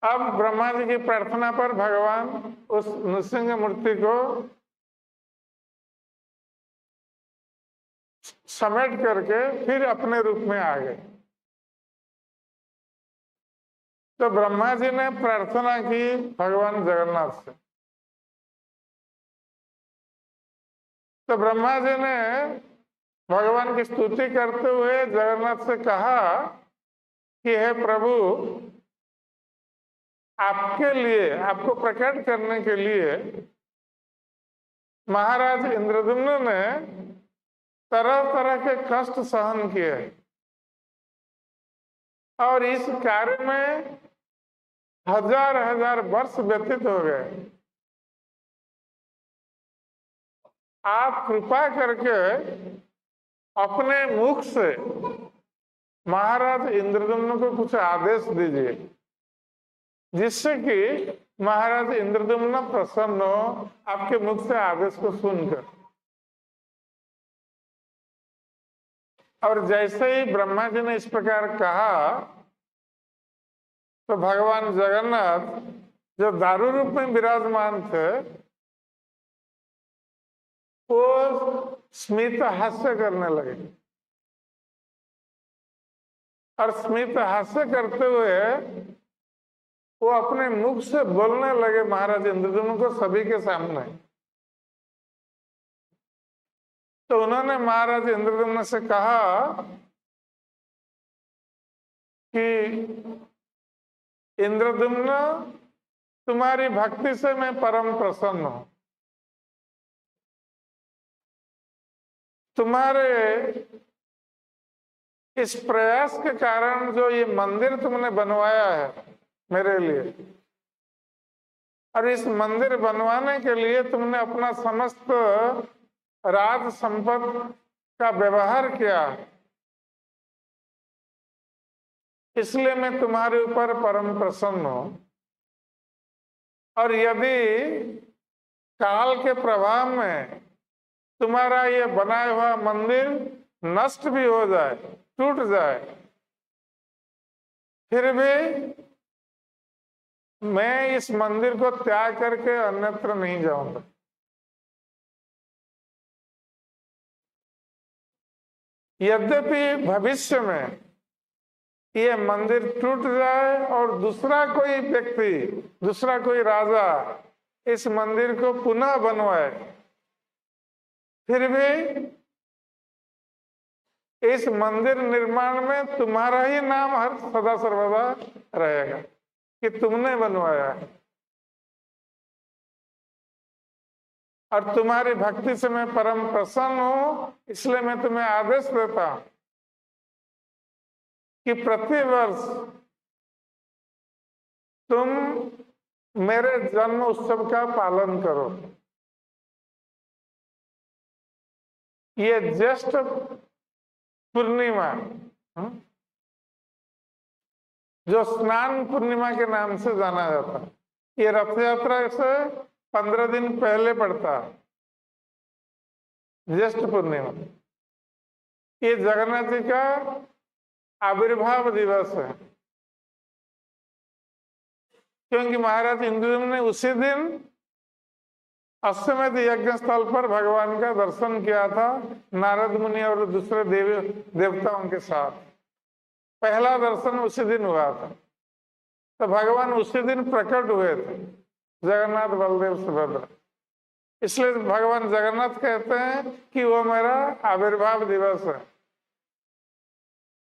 अब ब्रह्मा जी की प्रार्थना पर भगवान उस नृसिंह मूर्ति को समेट करके फिर अपने रूप में आ गए। तो ब्रह्मा जी ने प्रार्थना की भगवान जगन्नाथ से। तो ब्रह्मा जी ने भगवान की स्तुति करते हुए जगन्नाथ से कहा कि हे प्रभु, आपके लिए, आपको प्रकट करने के लिए महाराज इंद्रदम्न ने तरह तरह के कष्ट सहन किए और इस कार्य में हजार हजार वर्ष व्यतीत हो गए। आप कृपा करके अपने मुख से महाराज इंद्रदम्न को कुछ आदेश दीजिए, जिससे कि महाराज इंद्रदम्न प्रसन्न हो आपके मुख से आदेश को सुनकर। और जैसे ही ब्रह्मा जी ने इस प्रकार कहा, तो भगवान जगन्नाथ जो दारू रूप में विराजमान थे, वो स्मित हास्य करने लगे और स्मित हास्य करते हुए वो अपने मुख से बोलने लगे महाराज इंद्रदम्न को सभी के सामने। तो उन्होंने महाराज इंद्रदम्न से कहा कि इंद्रदम्न, तुम्हारी भक्ति से मैं परम प्रसन्न हूं। तुम्हारे इस प्रयास के कारण जो ये मंदिर तुमने बनवाया है मेरे लिए, और इस मंदिर बनवाने के लिए तुमने अपना समस्त राज संपत्ति का व्यवहार किया, इसलिए मैं तुम्हारे ऊपर परम प्रसन्न हूं। और यदि काल के प्रभाव में तुम्हारा ये बनाया हुआ मंदिर नष्ट भी हो जाए, टूट जाए, फिर भी मैं इस मंदिर को त्याग करके अन्यत्र नहीं जाऊंगा। यद्यपि भविष्य में ये मंदिर टूट जाए और दूसरा कोई व्यक्ति, दूसरा कोई राजा इस मंदिर को पुनः बनवाए, फिर भी इस मंदिर निर्माण में तुम्हारा ही नाम हर सदा सर्वदा रहेगा कि तुमने बनवाया है। और तुम्हारी भक्ति से मैं परम प्रसन्न हूं, इसलिए मैं तुम्हें आदेश देता हूं कि प्रतिवर्ष तुम मेरे जन्म उत्सव का पालन करो। ये ज्येष्ठ पूर्णिमा, जो स्नान पूर्णिमा के नाम से जाना जाता है, ये रथ यात्रा से 15 दिन पहले पड़ता है, ज्येष्ठ पूर्णिमा। ये जगन्नाथ जी का आविर्भाव दिवस है, क्योंकि महाराज इंद्रदेव ने उसी दिन अश्वमेध यज्ञ स्थल पर भगवान का दर्शन किया था, नारद मुनि और दूसरे देवताओं के साथ। पहला दर्शन उसी दिन हुआ था, तो भगवान उसी दिन प्रकट हुए थे, जगन्नाथ बलदेव सुभद्रा। इसलिए भगवान जगन्नाथ कहते हैं कि वो मेरा आविर्भाव दिवस है,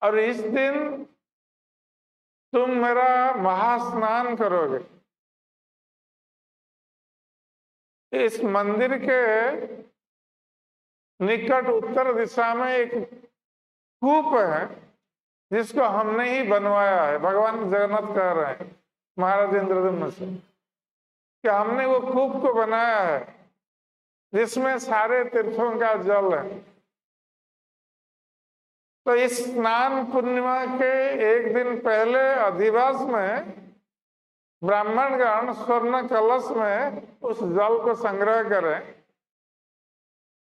और इस दिन तुम मेरा महास्नान करोगे। इस मंदिर के निकट उत्तर दिशा में एक कूप है, जिसको हमने ही बनवाया है। भगवान जगन्नाथ कह रहे हैं महाराज इंद्रदेव से कि हमने वो कूप को बनाया है, जिसमें सारे तीर्थों का जल है। तो इस स्नान पूर्णिमा के एक दिन पहले अधिवास में ब्राह्मणगण स्वर्ण कलश में उस जल को संग्रह करें,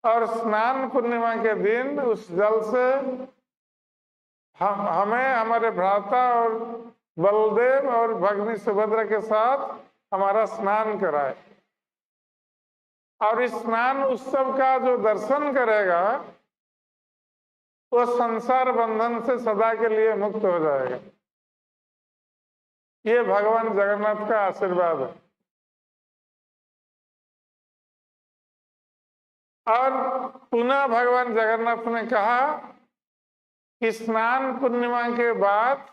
और स्नान पूर्णिमा के दिन उस जल से हमें, हमारे भ्राता और बलदेव और भगिनी सुभद्रा के साथ हमारा स्नान कराए। और इस स्नान उत्सव का जो दर्शन करेगा वो संसार बंधन से सदा के लिए मुक्त हो जाएगा। ये भगवान जगन्नाथ का आशीर्वाद है। और पुनः भगवान जगन्नाथ ने कहा कि स्नान पूर्णिमा के बाद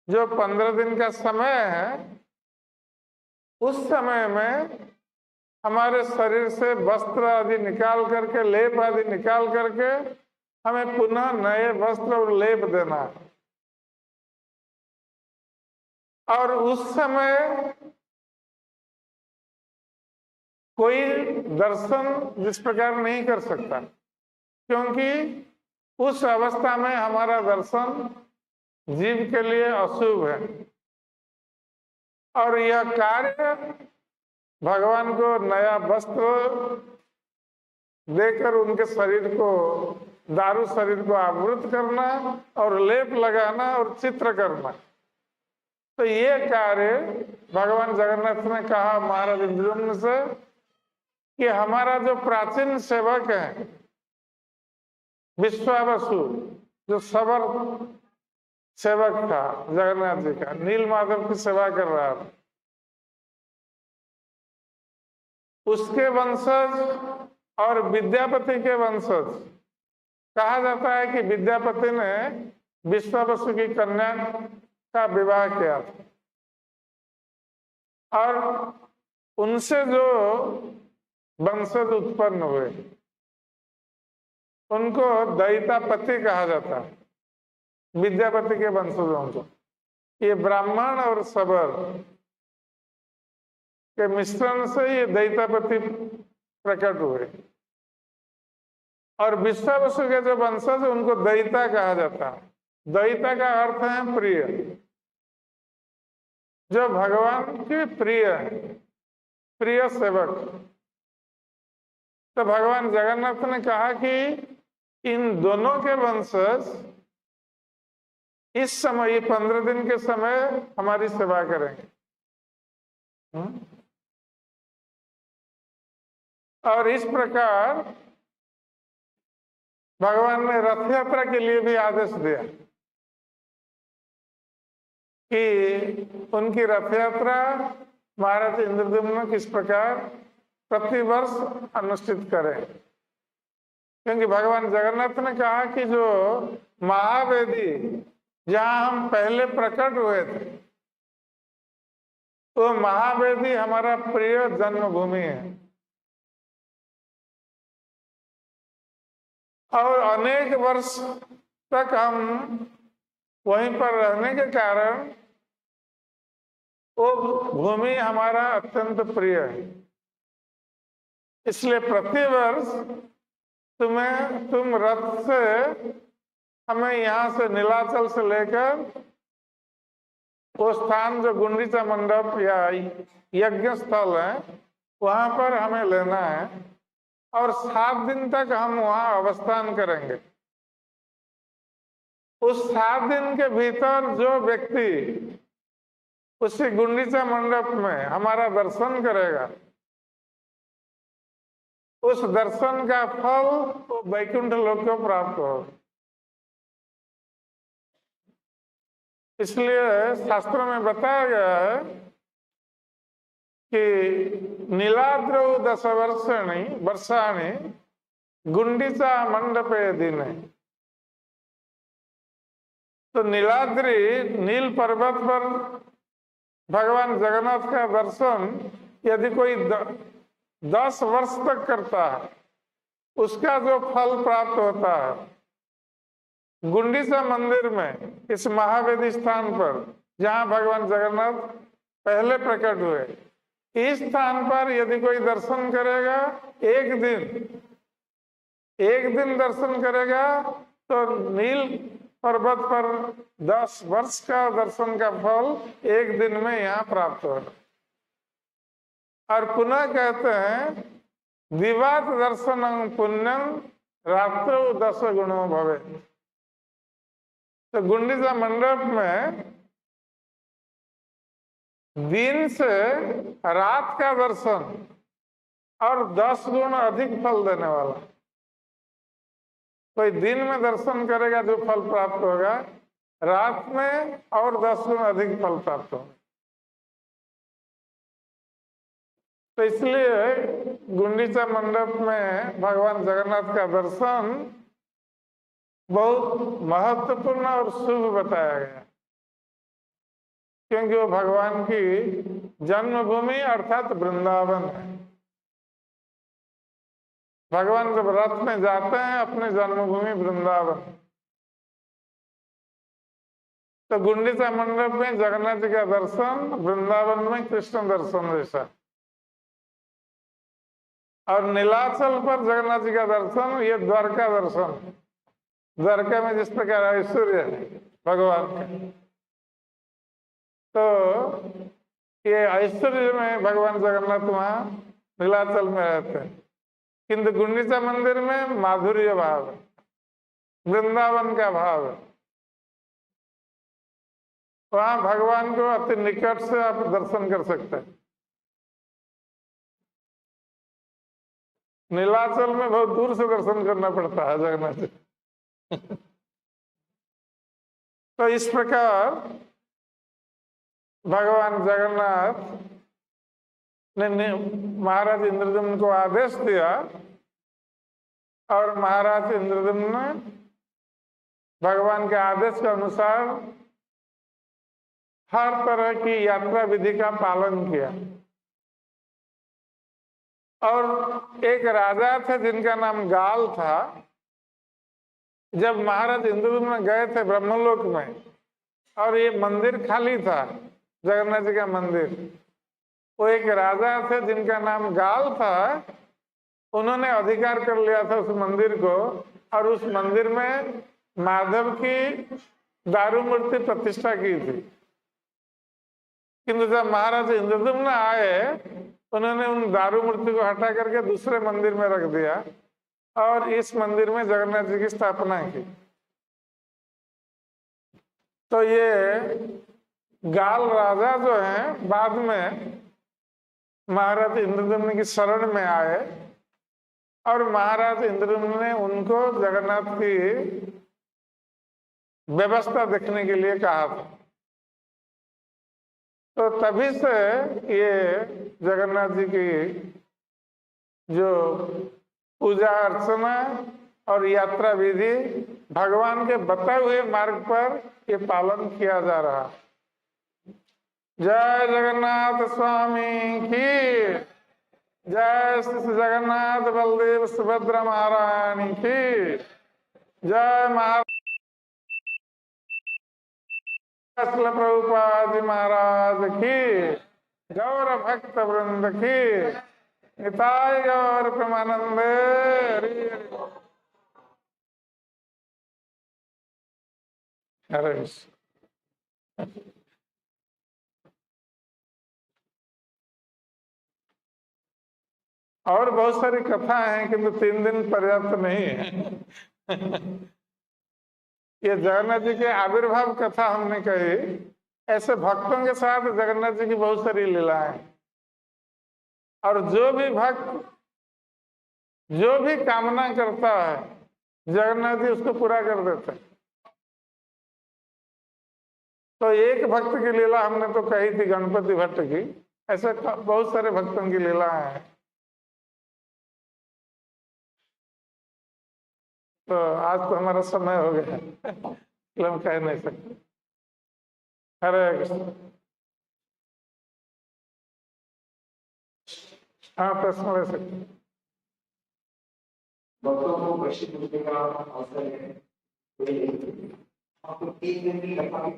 जो 15 दिन का समय है, उस समय में हमारे शरीर से वस्त्र आदि निकाल करके, लेप आदि निकाल करके हमें पुनः नए वस्त्र और लेप देना है। और उस समय कोई दर्शन जिस प्रकार नहीं कर सकता, क्योंकि उस अवस्था में हमारा दर्शन जीव के लिए अशुभ है। और यह कार्य भगवान को नया वस्त्र देकर उनके शरीर को, दारू शरीर को आवृत करना और लेप लगाना और चित्र करना, तो ये कार्य भगवान जगन्नाथ ने कहा महाराज इंद्रदेव से कि हमारा जो प्राचीन सेवक है विश्वावसु, जो सबर सेवक था जगन्नाथ जी का, नील माधव की सेवा कर रहा था, उसके वंशज और विद्यापति के वंशज, कहा जाता है कि विद्यापति ने विश्वावसु की कन्या का विवाह किया था, और उनसे जो वंशज उत्पन्न हुए उनको दैतापति कहा जाता है, विद्यापति के वंशजों को। ये ब्राह्मण और सबर के मिश्रण से ये दैतापति प्रकट हुए, और विश्वावसु के जो वंशज उनको दैता कहा जाता है। दैता का अर्थ है प्रिय, जो भगवान के प्रिय है, प्रिय सेवक। तो भगवान जगन्नाथ ने कहा कि इन दोनों के वंशज इस समय, ये 15 दिन के समय हमारी सेवा करेंगे। और इस प्रकार भगवान ने रथ यात्रा के लिए भी आदेश दिया कि उनकी रथ यात्रा महाराज इंद्रद्युम्न किस प्रकार प्रतिवर्ष अनुष्ठित करें, क्योंकि भगवान जगन्नाथ ने कहा कि जो महावेदी जहां हम पहले प्रकट हुए थे, वो महावेदी हमारा प्रिय जन्मभूमि है और अनेक वर्ष तक हम वहीं पर रहने के कारण वो भूमि हमारा अत्यंत प्रिय है। इसलिए प्रतिवर्ष तुम रथ से हमें यहाँ से नीलाचल से लेकर वो स्थान जो गुंडीचा मंडप या यज्ञ स्थल है वहां पर हमें लेना है और 7 दिन तक हम वहां अवस्थान करेंगे। उस 7 दिन के भीतर जो व्यक्ति उसी गुंडीचा मंडप में हमारा दर्शन करेगा, उस दर्शन का फल वो वैकुंठ लोक को प्राप्त होगा। इसलिए शास्त्रों में बताया गया है कि नीलाद्रौ 10 वर्षाणि गुंडीचा मंडपे दिने। तो नीलाद्रि नील पर्वत पर भगवान जगन्नाथ का दर्शन यदि कोई 10 वर्ष तक करता है, उसका जो फल प्राप्त होता है गुंडीचा मंदिर में, इस महावेदी स्थान पर जहां भगवान जगन्नाथ पहले प्रकट हुए, इस स्थान पर यदि कोई दर्शन करेगा एक दिन दर्शन करेगा तो नील पर्वत पर 10 वर्ष का दर्शन का फल एक दिन में यहाँ प्राप्त होगा। और पुनः कहते हैं दिवात दर्शनं पुण्यम रात्रौ 10 गुणो भवे। तो गुंडीचा मंडप में दिन से रात का दर्शन और 10 गुण अधिक फल देने वाला। कोई दिन में दर्शन करेगा जो फल प्राप्त होगा, रात में और 10 गुण अधिक फल प्राप्त होगा। तो इसलिए गुंडीचा मंडप में भगवान जगन्नाथ का दर्शन बहुत महत्वपूर्ण और शुभ बताया गया, क्योंकि वो भगवान की जन्मभूमि अर्थात वृंदावन है। भगवान जब रथ में जाते हैं अपने जन्मभूमि वृंदावन, तो गुंडीचा मंडप में जगन्नाथ जी का दर्शन वृंदावन में कृष्ण दर्शन जैसा, और नीलाचल पर जगन्नाथ जी का दर्शन ये द्वारका दर्शन। द्वारका में जिस प्रकार ऐश्वर्य है भगवान का, तो ये ऐश्वर्य में भगवान जगन्नाथ वहां नीलाचल में रहते हैं, किंतु गुंडीचा मंदिर में माधुर्य भाव है, वृंदावन का भाव है। वहां भगवान को अति निकट से आप दर्शन कर सकते हैं। नीलाचल में बहुत दूर से दर्शन करना पड़ता है जगन्नाथ जी। तो इस प्रकार भगवान जगन्नाथ ने महाराज इंद्रद्युम्न को आदेश दिया और महाराज इंद्रद्युम्न ने भगवान के आदेश के अनुसार हर तरह की यात्रा विधि का पालन किया। और एक राजा थे जिनका नाम गाल था। जब महाराज इंद्रद्युम्न गए थे ब्रह्मलोक में और ये मंदिर खाली था, जगन्नाथ जी का मंदिर, वो एक राजा थे जिनका नाम गाल था। उन्होंने अधिकार कर लिया था उस मंदिर को और उस मंदिर में माधव की दारू मूर्ति प्रतिष्ठा की थी। किंतु जब महाराज इंद्रद्युम्न आए, उन्होंने उन दारू मूर्ति को हटा करके दूसरे मंदिर में रख दिया और इस मंदिर में जगन्नाथ जी की स्थापना की। तो ये गाल राजा जो हैं बाद में महाराज इंद्रद्युम्न की शरण में आए और महाराज इंद्रद्युम्न ने उनको जगन्नाथ की व्यवस्था देखने के लिए कहा था। तो तभी से ये जगन्नाथ जी की जो पूजा अर्चना और यात्रा विधि भगवान के बताए हुए मार्ग पर ये पालन किया जा रहा। जय जगन्नाथ स्वामी की जय। श्री जगन्नाथ बलदेव सुभद्रा महारानी की जय। महाराज प्रभुपाद जी महाराज की, गौर भक्त वृंद की, निताय गौर प्रेमानंद। हरे और बहुत सारी कथा हैं किंतु 3 दिन पर्याप्त नहीं है। ये जगन्नाथ जी के आविर्भाव कथा हमने कही। ऐसे भक्तों के साथ जगन्नाथ जी की बहुत सारी लीलाएं, और जो भी भक्त जो भी कामना करता है जगन्नाथ जी उसको पूरा कर देते हैं। तो एक भक्त की लीला हमने तो कही थी गणपति भट्ट की, ऐसे बहुत सारे भक्तों की लीलाएं हैं। तो आज तो हमारा समय हो गया, इसलिए हम कह नहीं सकते। हरे कृष्ण। हाँ, प्रश्न ले सकते। भक्तों को प्रश्न पूछने का अवसर है। आपको 3 दिन की कथा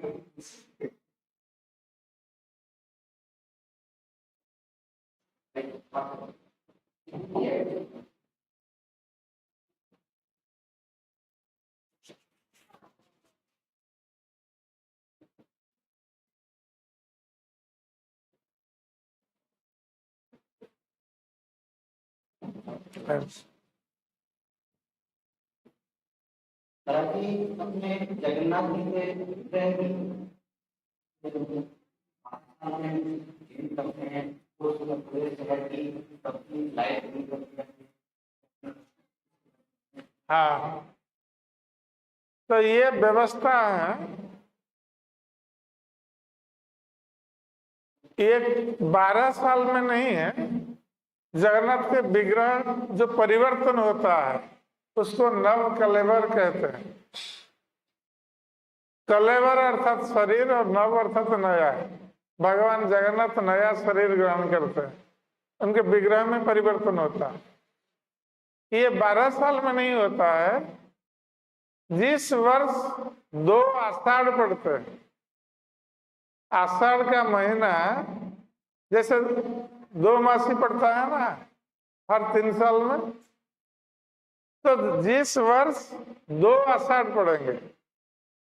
की अपने जगन्नाथ जी के करते हैं वो पूरे शहर की सबकी लाइफ करते हैं। हाँ, तो ये व्यवस्था है। ये 12 साल में नहीं है। जगन्नाथ के विग्रह जो परिवर्तन होता है उसको नव कलेवर कहते हैं। कलेवर अर्थात शरीर और नव अर्थात नया। भगवान जगन्नाथ नया शरीर ग्रहण करते हैं, उनके विग्रह में परिवर्तन होता है। ये 12 साल में नहीं होता है। जिस वर्ष 2 आषाढ़ पड़ते हैं, आषाढ़ का महीना जैसे 2 मासी पड़ता है ना हर 3 साल में, तो जिस वर्ष 2 आषाढ़ पड़ेंगे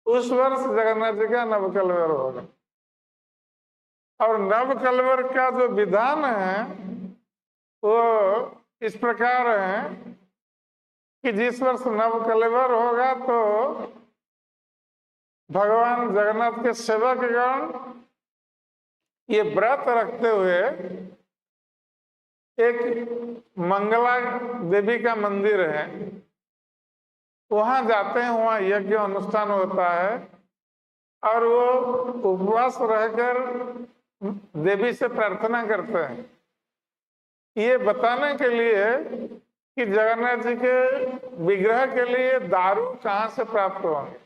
उस वर्ष जगन्नाथ जी का नवकलेवर होगा। और नवकलेवर का जो विधान है वो इस प्रकार है कि जिस वर्ष नवकलेवर होगा तो भगवान जगन्नाथ के सेवकगण ये व्रत रखते हुए एक मंगला देवी का मंदिर है, वहां जाते हैं। वहां यज्ञ अनुष्ठान होता है और वो उपवास रहकर देवी से प्रार्थना करते हैं, ये बताने के लिए कि जगन्नाथ जी के विग्रह के लिए दारू कहाँ से प्राप्त होंगे,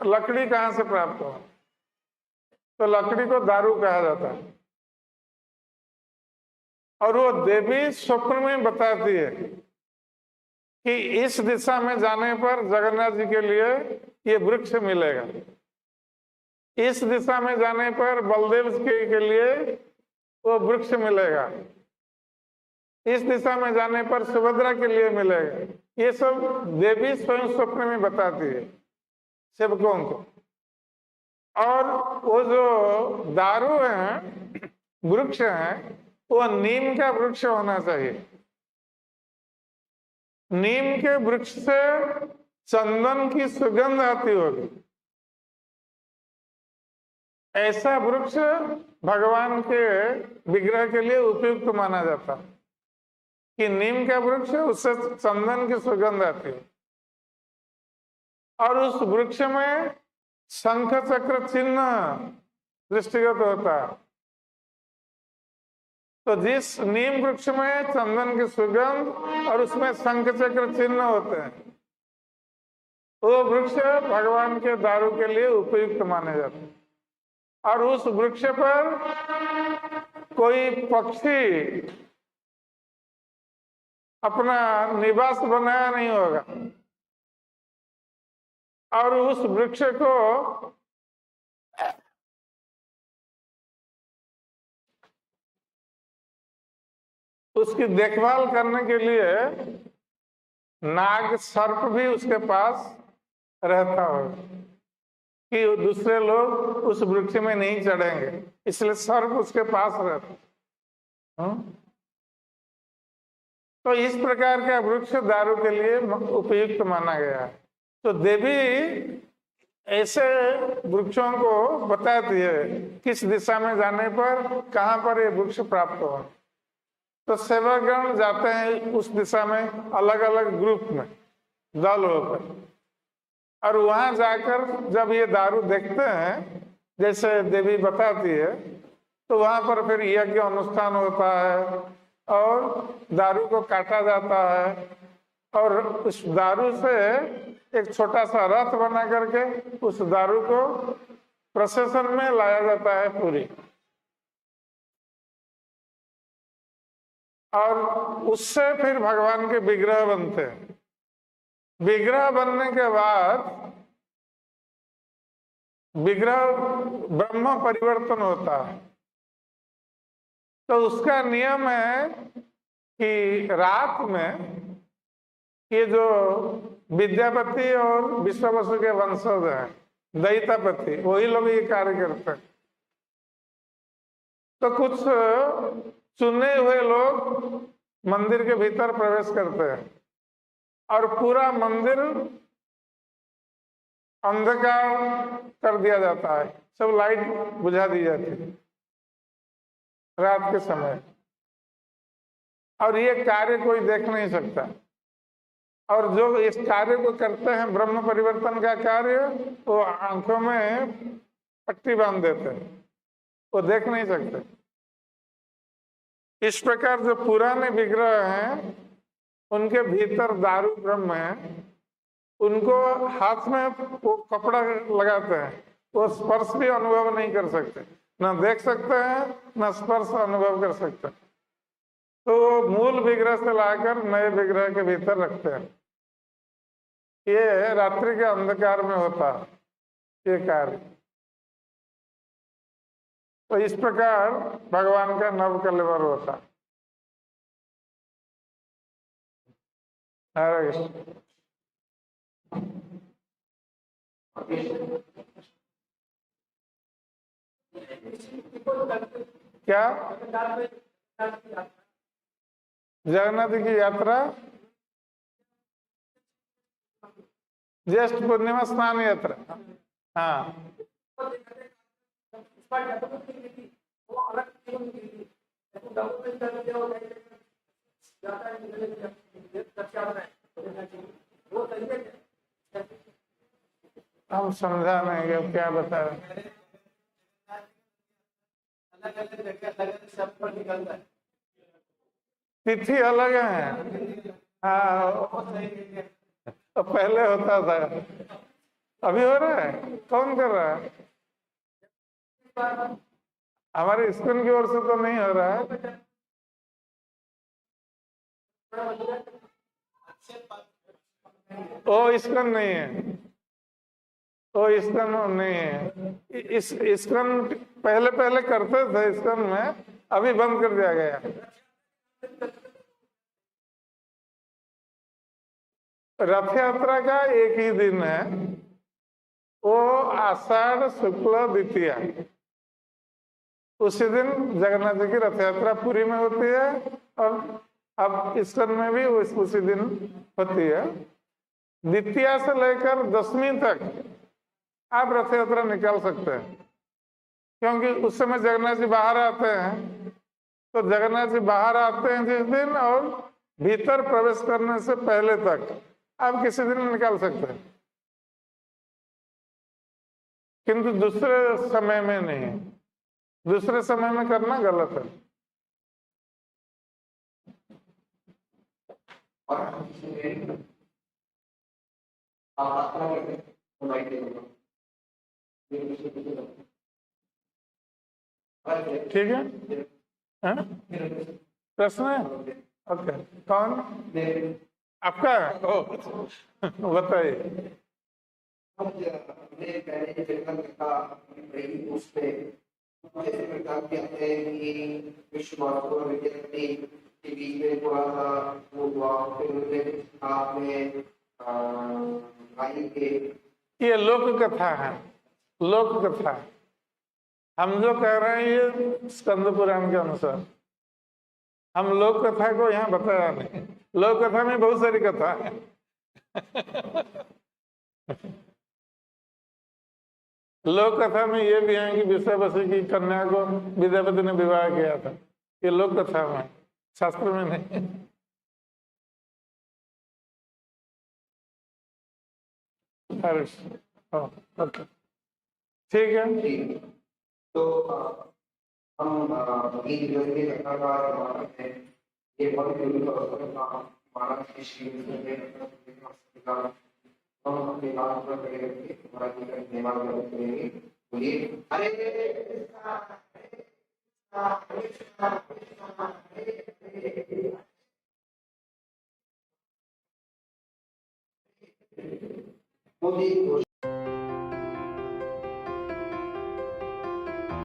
लकड़ी कहाँ से प्राप्त होंगे। तो लकड़ी को दारू कहा जाता है। और वो देवी स्वप्न में बताती है कि इस दिशा में जाने पर जगन्नाथ जी के लिए ये वृक्ष मिलेगा, इस दिशा में जाने पर बलदेव के लिए वो वृक्ष मिलेगा, इस दिशा में जाने पर सुभद्रा के लिए मिलेगा। ये सब देवी स्वयं स्वप्न में बताती है सेवकों को। और वो जो दारू है, वृक्ष है, वो नीम का वृक्ष होना चाहिए। नीम के वृक्ष से चंदन की सुगंध आती होगी। ऐसा वृक्ष भगवान के विग्रह के लिए उपयुक्त माना जाता है। कि नीम का वृक्ष है, उससे चंदन की सुगंध आती है, और उस वृक्ष में शंख चक्र चिन्ह दृष्टिगत होता है। तो जिस नीम वृक्ष में चंदन की सुगंध और उसमें शंख चक्र चिन्ह होते हैं, वो वृक्ष भगवान के दारू के लिए उपयुक्त माने जाते हैं। और उस वृक्ष पर कोई पक्षी अपना निवास बनाया नहीं होगा, और उस वृक्ष को उसकी देखभाल करने के लिए नाग सर्प भी उसके पास रहता हो, कि दूसरे लोग उस वृक्ष में नहीं चढ़ेंगे, इसलिए सर्प उसके पास रहता। तो इस प्रकार का वृक्ष दारू के लिए उपयुक्त माना गया है। तो देवी ऐसे वृक्षों को बताती है किस दिशा में जाने पर कहाँ पर ये वृक्ष प्राप्त हो। तो सेवकगण जाते हैं उस दिशा में अलग अलग ग्रुप में, दल होकर, और वहां जाकर जब ये दारू देखते हैं जैसे देवी बताती है, तो वहां पर फिर यज्ञ अनुष्ठान होता है और दारू को काटा जाता है, और उस दारू से एक छोटा सा रथ बना करके उस दारू को प्रोसेशन में लाया जाता है पूरी, और उससे फिर भगवान के विग्रह बनते हैं। विग्रह बनने के बाद विग्रह ब्रह्म परिवर्तन होता है। तो उसका नियम है कि रात में ये जो विद्यापति और विश्ववसु के वंशज हैं, दैतापति, वही लोग ये कार्य करते हैं। तो कुछ चुने हुए लोग मंदिर के भीतर प्रवेश करते हैं और पूरा मंदिर अंधकार कर दिया जाता है, सब लाइट बुझा दी जाती है रात के समय, और ये कार्य कोई देख नहीं सकता। और जो इस कार्य को करते हैं ब्रह्म परिवर्तन का कार्य, वो आंखों में पट्टी बांध देते हैं, वो देख नहीं सकते। इस प्रकार जो पुराने विग्रह हैं उनके भीतर दारू ब्रह्म है, उनको हाथ में वो कपड़ा लगाते हैं, वो स्पर्श भी अनुभव नहीं कर सकते, न देख सकते हैं न स्पर्श अनुभव कर सकते। तो वो मूल विग्रह से लाकर नए विग्रह के भीतर रखते हैं। ये रात्रि के अंधकार में होता है ये कार्य। तो इस प्रकार भगवान का नव कलेवर होता। हरे कृष्ण। क्या जगन्नाथ की यात्रा ज्येष्ठ पूर्णिमा स्नान यात्रा, हाँ हम समझा नहीं कि क्या बता रहे। तिथि अलग है, हाँ तो पहले होता था, अभी हो रहा है। कौन कर रहा है? हमारे स्कूल की ओर से तो नहीं हो रहा है। ओ इस्कन नहीं है, ओ इस्कन नहीं है। इस इस्कन पहले पहले करते थे इस्कन में, अभी बंद कर दिया गया। रथ यात्रा का एक ही दिन है, वो आषाढ़ शुक्ल द्वितीया, उसी दिन जगन्नाथ जी की रथ यात्रा पुरी में होती है, और अब इस्कन में भी उसी दिन होती है। द्वितीया से लेकर दशमी तक आप रथ यात्रा निकाल सकते हैं, क्योंकि उस समय जगन्नाथ जी बाहर आते हैं। तो जगन्नाथ जी बाहर आते हैं जिस दिन, और भीतर प्रवेश करने से पहले तक आप किसी दिन निकाल सकते हैं, किंतु दूसरे समय में नहीं। दूसरे समय में करना गलत है। और हम इसमें आप अपना मोबाइल दे दो, ठीक है? हाँ? प्रश्न है? ओके, कौन आपका? बताइए। हमने पहले जंगल का बड़ी उसमें जैसे प्रकार के आते हैं कि विश्व और विद्यार्थी के बीच में थोड़ा सा वो हुआ, फिर उन्होंने आपने भाई के ये लोक कथा है, लोक कथा। हम जो कह रहे हैं ये स्कंद पुराण के अनुसार, हम लोक कथा को यहाँ बताया नहीं। लोक कथा में बहुत सारी कथा है। लोक कथा में ये भी है कि विषयवसु की कन्या को विद्यापति ने विवाह किया था। ये लोक कथा में, शास्त्र में नहीं। ओके, ठीक है। तो हम गीत जो है कथाकार हैं, ये बहुत ही मानव की शील में हम अपने बात पर खड़े रखिए, हमारा जीवन धन्यवाद करेंगे। बोलिए हरे कृष्णा हरे कृष्णा कृष्णा कृष्णा हरे हरे। मोदी